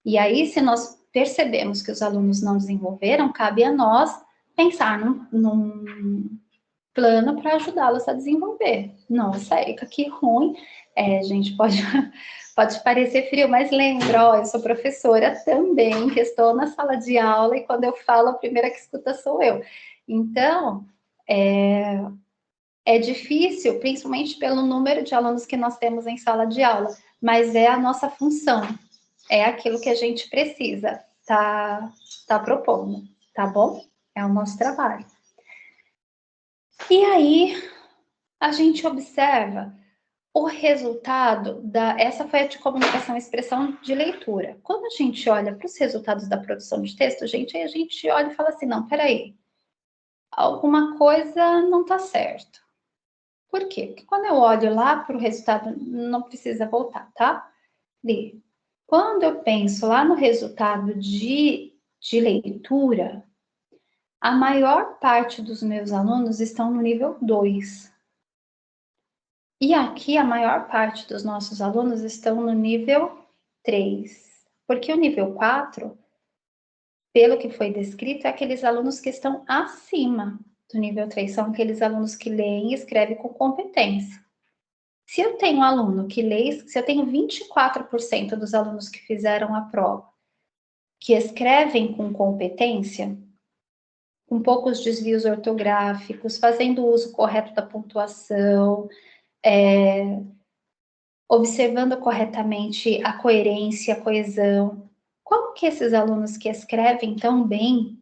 E aí, se nós percebemos que os alunos não desenvolveram, cabe a nós pensar num plano para ajudá-los a desenvolver. Nossa, Erika, que ruim. Gente, pode parecer frio, mas lembra, eu sou professora também, que estou na sala de aula e quando eu falo, a primeira que escuta sou eu. Então, é difícil, principalmente pelo número de alunos que nós temos em sala de aula, mas é a nossa função, é aquilo que a gente precisa tá propondo, tá bom? É o nosso trabalho. E aí, a gente observa o resultado essa foi a de comunicação e expressão de leitura. Quando a gente olha para os resultados da produção de texto, gente, aí a gente olha e fala assim, não, peraí, alguma coisa não está certo. Por quê? Porque quando eu olho lá para o resultado, não precisa voltar, tá? Quando eu penso lá no resultado de leitura, a maior parte dos meus alunos estão no nível 2. E aqui a maior parte dos nossos alunos estão no nível 3. Porque o nível 4, pelo que foi descrito, é aqueles alunos que estão acima do nível 3. São aqueles alunos que leem e escrevem com competência. Se eu tenho um aluno que lê, se eu tenho 24% dos alunos que fizeram a prova que escrevem com competência, com poucos desvios ortográficos, fazendo uso correto da pontuação, observando corretamente a coerência, a coesão. Como que esses alunos que escrevem tão bem,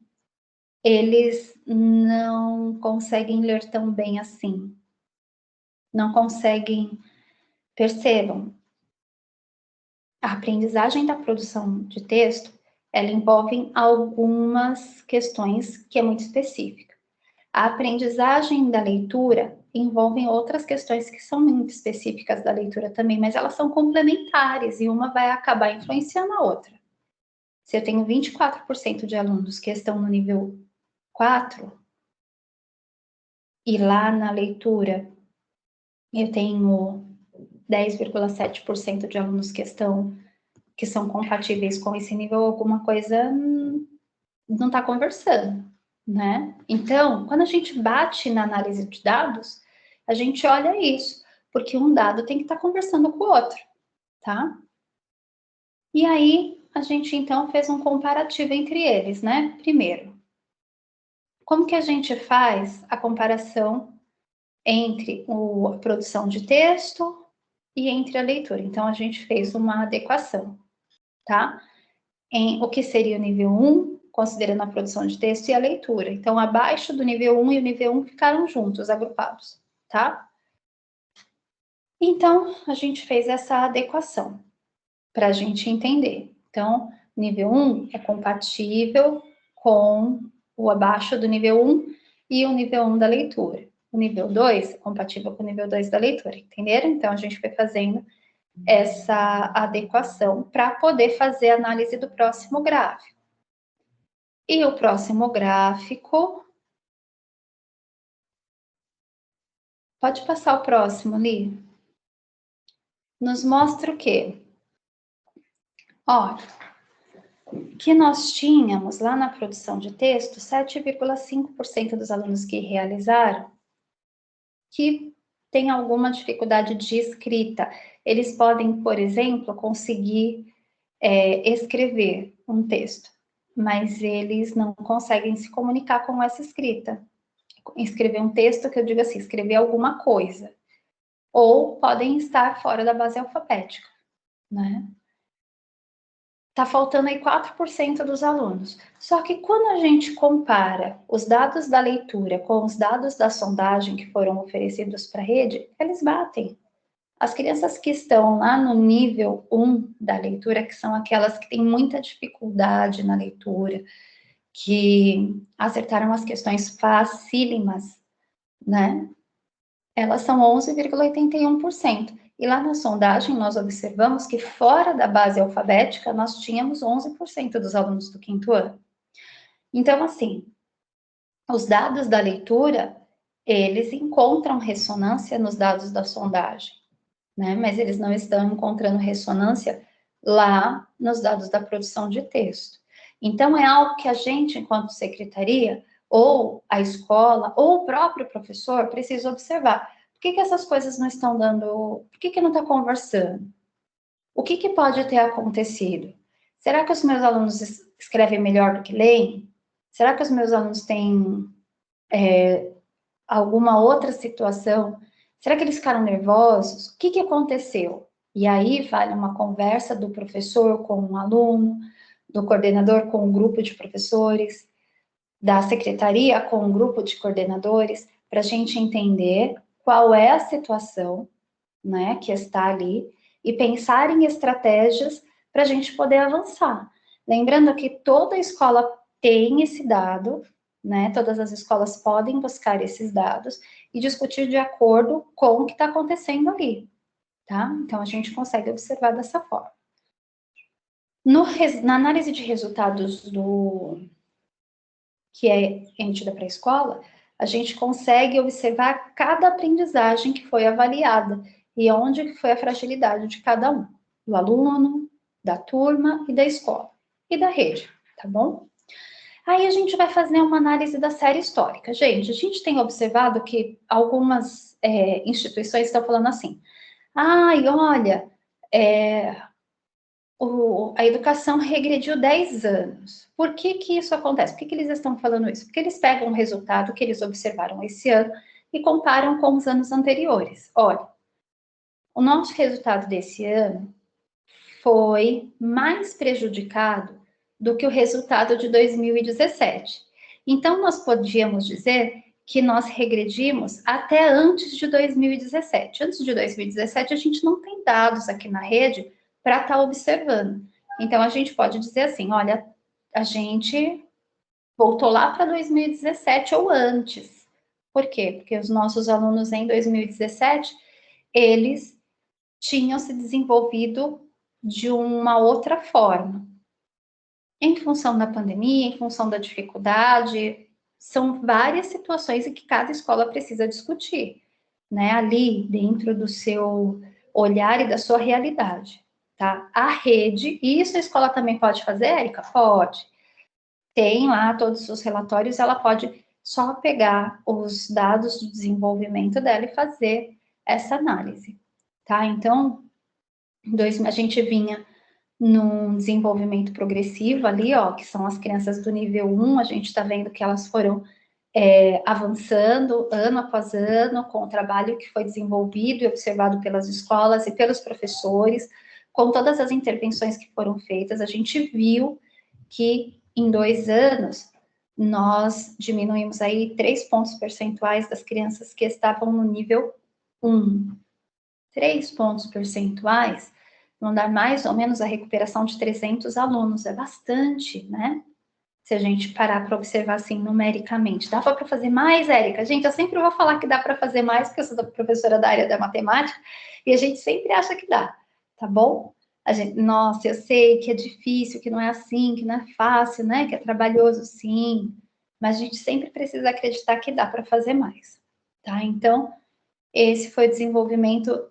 eles não conseguem ler tão bem assim? Não conseguem, percebam, a aprendizagem da produção de texto, ela envolve algumas questões que é muito específica. A aprendizagem da leitura envolve outras questões que são muito específicas da leitura também, mas elas são complementares e uma vai acabar influenciando a outra. Se eu tenho 24% de alunos que estão no nível 4, e lá na leitura eu tenho 10,7% de alunos que são compatíveis com esse nível, alguma coisa não está conversando, né? Então, quando a gente bate na análise de dados, a gente olha isso, porque um dado tem que estar conversando com o outro, tá? E aí, a gente então fez um comparativo entre eles, né? Primeiro, como que a gente faz a comparação entre a produção de texto e entre a leitura? Então, a gente fez uma adequação, tá? Em o que seria o nível 1, considerando a produção de texto e a leitura. Então, abaixo do nível 1 e o nível 1 ficaram juntos, agrupados, tá? Então, a gente fez essa adequação para a gente entender. Então, nível 1 é compatível com o abaixo do nível 1 e o nível 1 da leitura. O nível 2 é compatível com o nível 2 da leitura, entenderam? Então, a gente foi fazendo essa adequação para poder fazer a análise do próximo gráfico. E o próximo gráfico. Pode passar o próximo, Li. Nos mostra o quê? Olha, que nós tínhamos lá na produção de texto 7,5% dos alunos que realizaram que tem alguma dificuldade de escrita. Eles podem, por exemplo, conseguir escrever um texto, mas eles não conseguem se comunicar com essa escrita. Escrever um texto, que eu digo assim, escrever alguma coisa. Ou podem estar fora da base alfabética, né? Tá faltando aí 4% dos alunos. Só que quando a gente compara os dados da leitura com os dados da sondagem que foram oferecidos para a rede, eles batem. As crianças que estão lá no nível 1 da leitura, que são aquelas que têm muita dificuldade na leitura, que acertaram as questões facílimas, né? Elas são 11,81%. E lá na sondagem, nós observamos que fora da base alfabética, nós tínhamos 11% dos alunos do quinto ano. Então, assim, os dados da leitura, eles encontram ressonância nos dados da sondagem, né? Mas eles não estão encontrando ressonância lá nos dados da produção de texto. Então, é algo que a gente, enquanto secretaria, ou a escola, ou o próprio professor, precisa observar. Por que essas coisas não estão dando... Por que não está conversando? O que pode ter acontecido? Será que os meus alunos escrevem melhor do que leem? Será que os meus alunos têm alguma outra situação? Será que eles ficaram nervosos? O que aconteceu? E aí vale uma conversa do professor com o aluno, do coordenador com um grupo de professores, da secretaria com um grupo de coordenadores, para a gente entender qual é a situação, né, que está ali, e pensar em estratégias para a gente poder avançar. Lembrando que toda escola tem esse dado, né, todas as escolas podem buscar esses dados e discutir de acordo com o que está acontecendo ali, tá? Então, a gente consegue observar dessa forma. Na análise de resultados que é emitida para a escola, a gente consegue observar cada aprendizagem que foi avaliada e onde foi a fragilidade de cada um, do aluno, da turma e da escola, e da rede, tá bom? Aí a gente vai fazer uma análise da série histórica. Gente, a gente tem observado que algumas instituições estão falando assim, ai, olha, a educação regrediu 10 anos. Por que isso acontece? Por que eles estão falando isso? Porque eles pegam o resultado que eles observaram esse ano e comparam com os anos anteriores. Olha, o nosso resultado desse ano foi mais prejudicado do que o resultado de 2017. Então, nós podíamos dizer que nós regredimos até antes de 2017. Antes de 2017, a gente não tem dados aqui na rede para estar observando. Então, a gente pode dizer assim, olha, a gente voltou lá para 2017 ou antes. Por quê? Porque os nossos alunos em 2017, eles tinham se desenvolvido de uma outra forma. Em função da pandemia, em função da dificuldade, são várias situações em que cada escola precisa discutir, né? Ali, dentro do seu olhar e da sua realidade, tá? A rede, e isso a escola também pode fazer, Érica? Pode. tem lá todos os relatórios, ela pode só pegar os dados do desenvolvimento dela e fazer essa análise, tá? Então, a gente vinha num desenvolvimento progressivo ali, ó, que são as crianças do nível 1, a gente está vendo que elas foram avançando ano após ano com o trabalho que foi desenvolvido e observado pelas escolas e pelos professores, com todas as intervenções que foram feitas, a gente viu que em 2 anos nós diminuímos aí 3 pontos percentuais das crianças que estavam no nível 1. 3 pontos percentuais vão dar mais ou menos a recuperação de 300 alunos, é bastante, né? Se a gente parar para observar assim numericamente. Dava para fazer mais, Érica? Gente, eu sempre vou falar que dá para fazer mais, porque eu sou professora da área da matemática, e a gente sempre acha que dá, tá bom? A gente, nossa, eu sei que é difícil, que não é assim, que não é fácil, né? Que é trabalhoso, sim. Mas a gente sempre precisa acreditar que dá para fazer mais, tá? Então, esse foi o desenvolvimento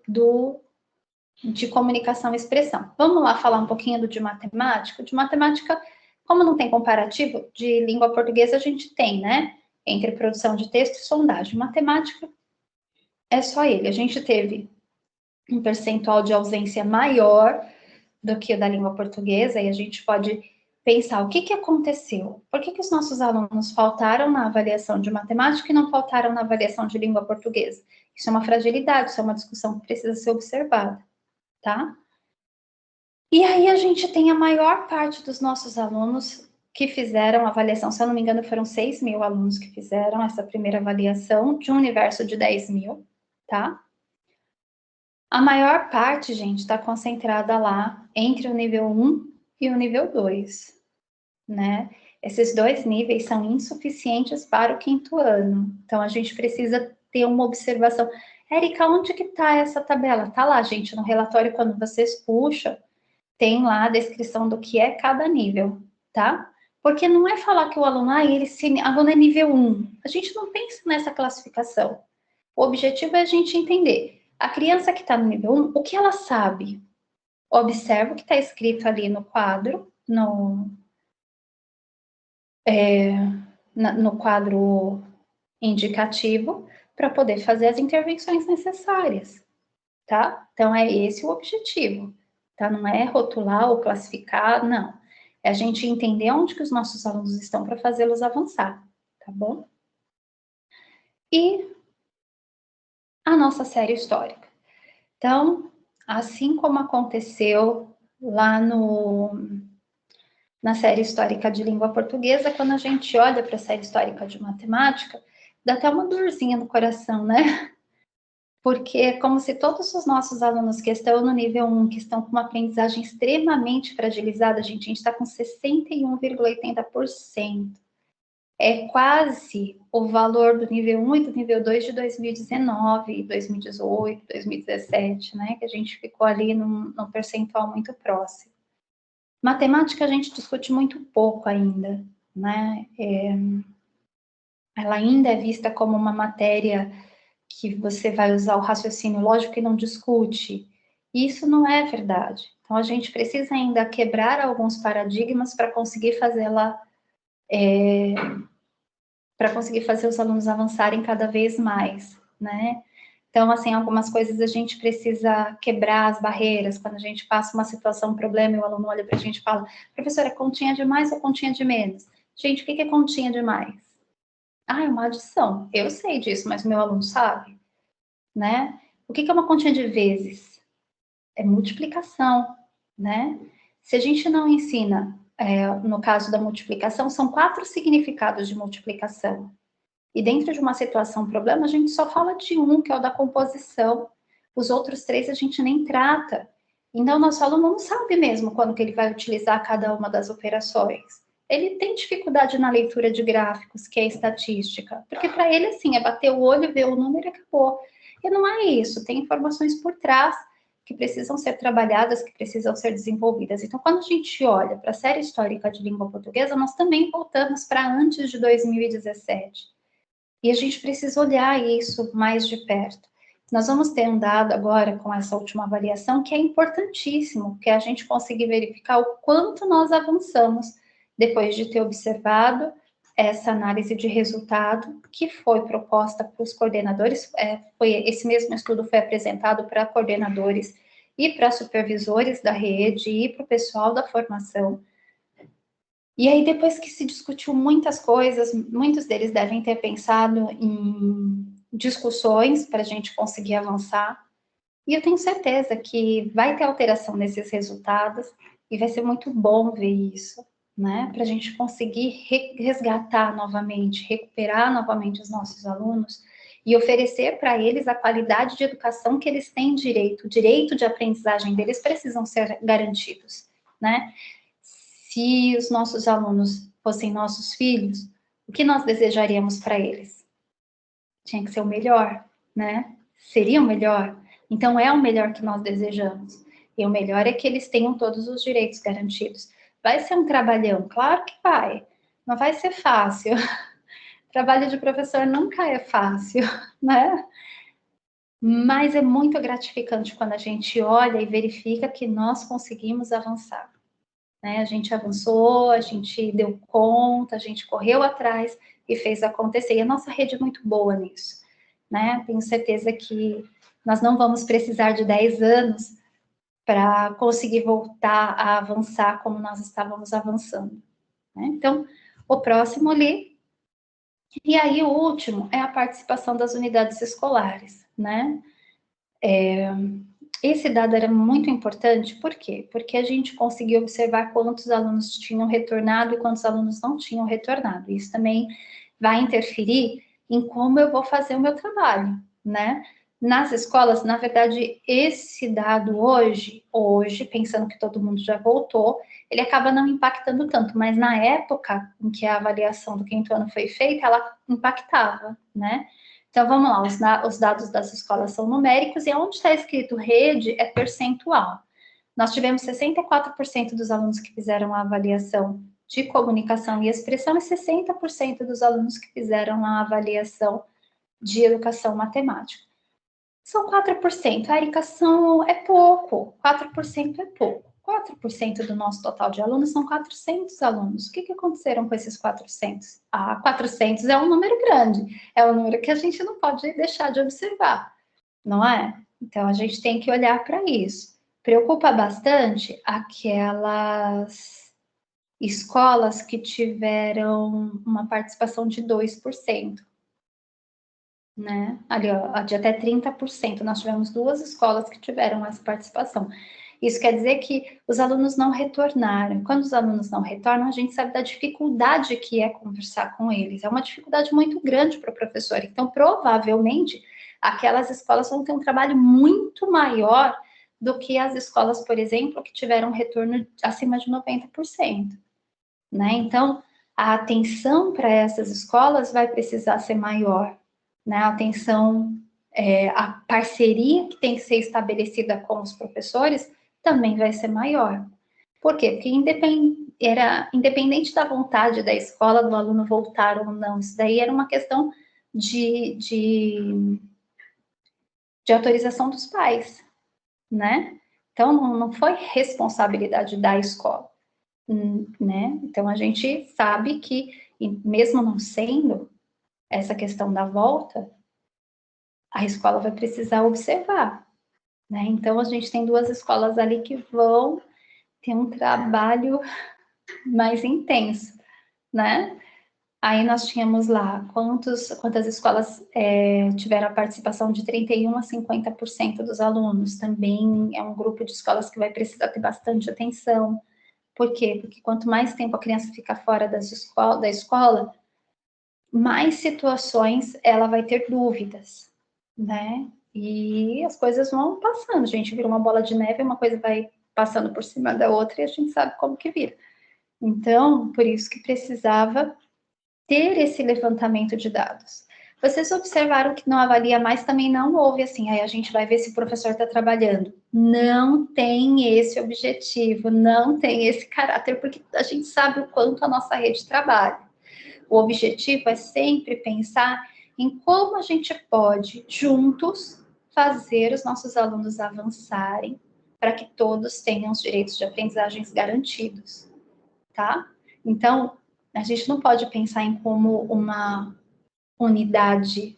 de comunicação e expressão. Vamos lá falar um pouquinho do de matemática? De matemática, como não tem comparativo, de língua portuguesa a gente tem, né? Entre produção de texto e sondagem. Matemática é só ele. A gente teve um percentual de ausência maior do que o da língua portuguesa, e a gente pode pensar o que, que aconteceu. Por que, que os nossos alunos faltaram na avaliação de matemática e não faltaram na avaliação de língua portuguesa? Isso é uma fragilidade, isso é uma discussão que precisa ser observada, tá? E aí a gente tem a maior parte dos nossos alunos que fizeram a avaliação, se eu não me engano, foram 6 mil alunos que fizeram essa primeira avaliação de um universo de 10 mil, tá? A maior parte, gente, está concentrada lá entre o nível 1 e o nível 2, né? Esses 2 níveis são insuficientes para o 5º ano. Então, a gente precisa ter uma observação. Érica, onde que está essa tabela? Tá lá, gente, no relatório, quando vocês puxam, tem lá a descrição do que é cada nível, tá? Porque não é falar que o aluno, aluno é nível 1. A gente não pensa nessa classificação. O objetivo é a gente entender. A criança que está no nível 1, o que ela sabe? Observa o que está escrito ali no quadro, no quadro indicativo, para poder fazer as intervenções necessárias, tá? Então, é esse o objetivo, tá? Não é rotular ou classificar, não. É a gente entender onde que os nossos alunos estão para fazê-los avançar, tá bom? E a nossa série histórica. Então, assim como aconteceu lá na série histórica de língua portuguesa, quando a gente olha para a série histórica de matemática, dá até uma dorzinha no coração, né? Porque é como se todos os nossos alunos que estão no nível 1, que estão com uma aprendizagem extremamente fragilizada, a gente está com 61,80%. É quase o valor do nível 1 e do nível 2 de 2019, 2018, 2017, né? Que a gente ficou ali num percentual muito próximo. Matemática a gente discute muito pouco ainda, né? Ela ainda é vista como uma matéria que você vai usar o raciocínio lógico e não discute. Isso não é verdade. Então, a gente precisa ainda quebrar alguns paradigmas para conseguir fazê-la, para conseguir fazer os alunos avançarem cada vez mais, né? Então, assim, algumas coisas a gente precisa quebrar as barreiras. Quando a gente passa uma situação, um problema, e o aluno olha para a gente e fala, professora, é continha de mais ou continha de menos? Gente, o que é continha de mais? Ah, é uma adição. Eu sei disso, mas o meu aluno sabe, né? O que é uma continha de vezes? É multiplicação, né? Se a gente não ensina, no caso da multiplicação, são 4 significados de multiplicação. E dentro de uma situação, problema, a gente só fala de um, que é o da composição. Os outros 3 a gente nem trata. Então, nosso aluno não sabe mesmo quando que ele vai utilizar cada uma das operações. Ele tem dificuldade na leitura de gráficos, que é estatística, porque para ele, assim, é bater o olho, ver o número e acabou. E não é isso, tem informações por trás que precisam ser trabalhadas, que precisam ser desenvolvidas. Então, quando a gente olha para a série histórica de língua portuguesa, nós também voltamos para antes de 2017. E a gente precisa olhar isso mais de perto. Nós vamos ter um dado agora com essa última avaliação que é importantíssimo, que é a gente conseguir verificar o quanto nós avançamos depois de ter observado essa análise de resultado que foi proposta para os coordenadores, esse mesmo estudo foi apresentado para coordenadores e para supervisores da rede e para o pessoal da formação. E aí, depois que se discutiu muitas coisas, muitos deles devem ter pensado em discussões para a gente conseguir avançar. E eu tenho certeza que vai ter alteração nesses resultados e vai ser muito bom ver isso, né? Para a gente conseguir resgatar novamente, recuperar novamente os nossos alunos e oferecer para eles a qualidade de educação que eles têm direito. O direito de aprendizagem deles precisam ser garantidos, né? Se os nossos alunos fossem nossos filhos, o que nós desejaríamos para eles? Tinha que ser o melhor, né? Seria o melhor. Então, é o melhor que nós desejamos. E o melhor é que eles tenham todos os direitos garantidos. Vai ser um trabalhão? Claro que vai. Não vai ser fácil. Trabalho de professor nunca é fácil, né? Mas é muito gratificante quando a gente olha e verifica que nós conseguimos avançar. Né? A gente avançou, a gente deu conta, a gente correu atrás e fez acontecer. E a nossa rede é muito boa nisso, né? Tenho certeza que nós não vamos precisar de 10 anos para conseguir voltar a avançar como nós estávamos avançando, né? Então, o próximo ali. E aí, o último é a participação das unidades escolares, né? Esse dado era muito importante, por quê? Porque a gente conseguiu observar quantos alunos tinham retornado e quantos alunos não tinham retornado. Isso também vai interferir em como eu vou fazer o meu trabalho, né? Nas escolas, na verdade, esse dado hoje, pensando que todo mundo já voltou, ele acaba não impactando tanto, mas na época em que a avaliação do quinto ano foi feita, ela impactava, né? Então, vamos lá, os dados das escolas são numéricos e onde está escrito rede é percentual. Nós tivemos 64% dos alunos que fizeram a avaliação de comunicação e expressão e 60% dos alunos que fizeram a avaliação de educação matemática. São 4%. A educação é pouco, 4% é pouco. 4% do nosso total de alunos são 400 alunos. O que aconteceram com esses 400? 400 é um número grande, é um número que a gente não pode deixar de observar, não é? Então, a gente tem que olhar para isso. Preocupa bastante aquelas escolas que tiveram uma participação de 2%. Né? Ali, ó, de até 30%. Nós tivemos 2 escolas que tiveram essa participação. Isso quer dizer que os alunos não retornaram. Quando os alunos não retornam, a gente sabe da dificuldade que é conversar com eles. É uma dificuldade muito grande para o professor. Então, provavelmente, aquelas escolas vão ter um trabalho muito maior do que as escolas, por exemplo, que tiveram um retorno acima de 90%. Né? Então, a atenção para essas escolas vai precisar ser maior, né? A atenção, a parceria que tem que ser estabelecida com os professores também vai ser maior. Por quê? Porque independente da vontade da escola, do aluno voltar ou não, isso daí era uma questão de autorização dos pais, né? Então, não foi responsabilidade da escola, né? Então, a gente sabe que, mesmo não sendo essa questão da volta, a escola vai precisar observar, né? Então, a gente tem 2 escolas ali que vão ter um trabalho mais intenso, né? Aí nós tínhamos lá quantas escolas tiveram a participação de 31% a 50% dos alunos. Também é um grupo de escolas que vai precisar ter bastante atenção. Por quê? Porque quanto mais tempo a criança fica fora da escola, mais situações ela vai ter dúvidas, né? E as coisas vão passando, a gente vira uma bola de neve, uma coisa vai passando por cima da outra e a gente sabe como que vira. Então, por isso que precisava ter esse levantamento de dados. Vocês observaram que não avalia mais, também não houve assim, aí a gente vai ver se o professor está trabalhando. Não tem esse objetivo, não tem esse caráter, porque a gente sabe o quanto a nossa rede trabalha. O objetivo é sempre pensar em como a gente pode, juntos, fazer os nossos alunos avançarem para que todos tenham os direitos de aprendizagens garantidos, tá? Então, a gente não pode pensar em como uma unidade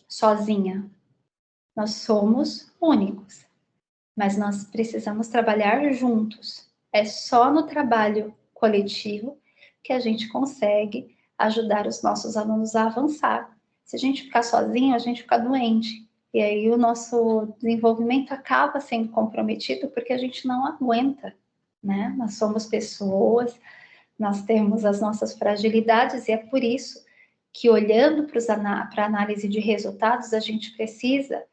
sozinha. Nós somos únicos, mas nós precisamos trabalhar juntos. É só no trabalho coletivo que a gente consegue ajudar os nossos alunos a avançar. Se a gente ficar sozinho, a gente fica doente. E aí o nosso desenvolvimento acaba sendo comprometido porque a gente não aguenta, né? Nós somos pessoas, nós temos as nossas fragilidades e é por isso que olhando para a análise de resultados, a gente precisa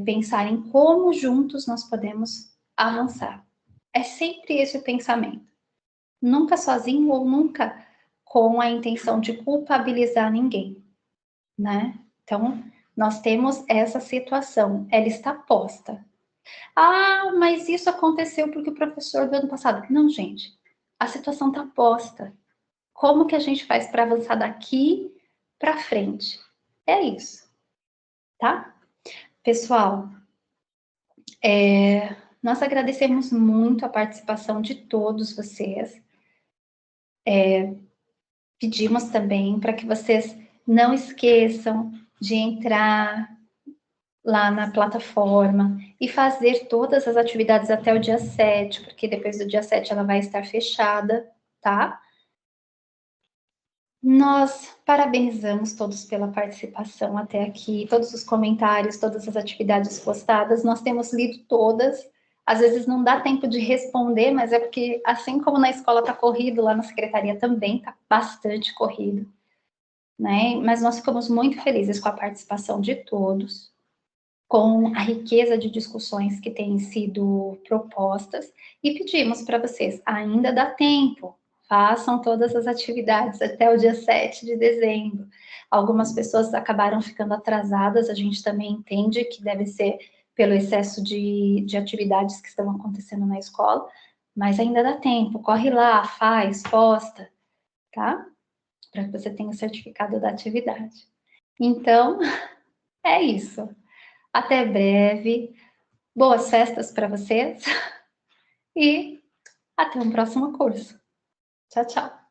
pensar em como juntos nós podemos avançar. É sempre esse o pensamento. Nunca sozinho ou nunca com a intenção de culpabilizar ninguém, né? Então, nós temos essa situação, ela está posta. Ah, mas isso aconteceu porque o professor do ano passado. Não, gente, a situação está posta. Como que a gente faz para avançar daqui para frente? É isso, tá? Pessoal, nós agradecemos muito a participação de todos vocês. Pedimos também para que vocês não esqueçam de entrar lá na plataforma e fazer todas as atividades até o dia 7, porque depois do dia 7 ela vai estar fechada, tá? Nós parabenizamos todos pela participação até aqui, todos os comentários, todas as atividades postadas, nós temos lido todas. Às vezes não dá tempo de responder, mas é porque, assim como na escola está corrido, lá na secretaria também está bastante corrido, né? Mas nós ficamos muito felizes com a participação de todos, com a riqueza de discussões que têm sido propostas, e pedimos para vocês, ainda dá tempo, façam todas as atividades até o dia 7 de dezembro. Algumas pessoas acabaram ficando atrasadas, a gente também entende que deve ser pelo excesso de atividades que estão acontecendo na escola, mas ainda dá tempo, corre lá, faz, posta, tá? Para que você tenha o certificado da atividade. Então, é isso. Até breve. Boas festas para vocês e até um próximo curso. Tchau, tchau.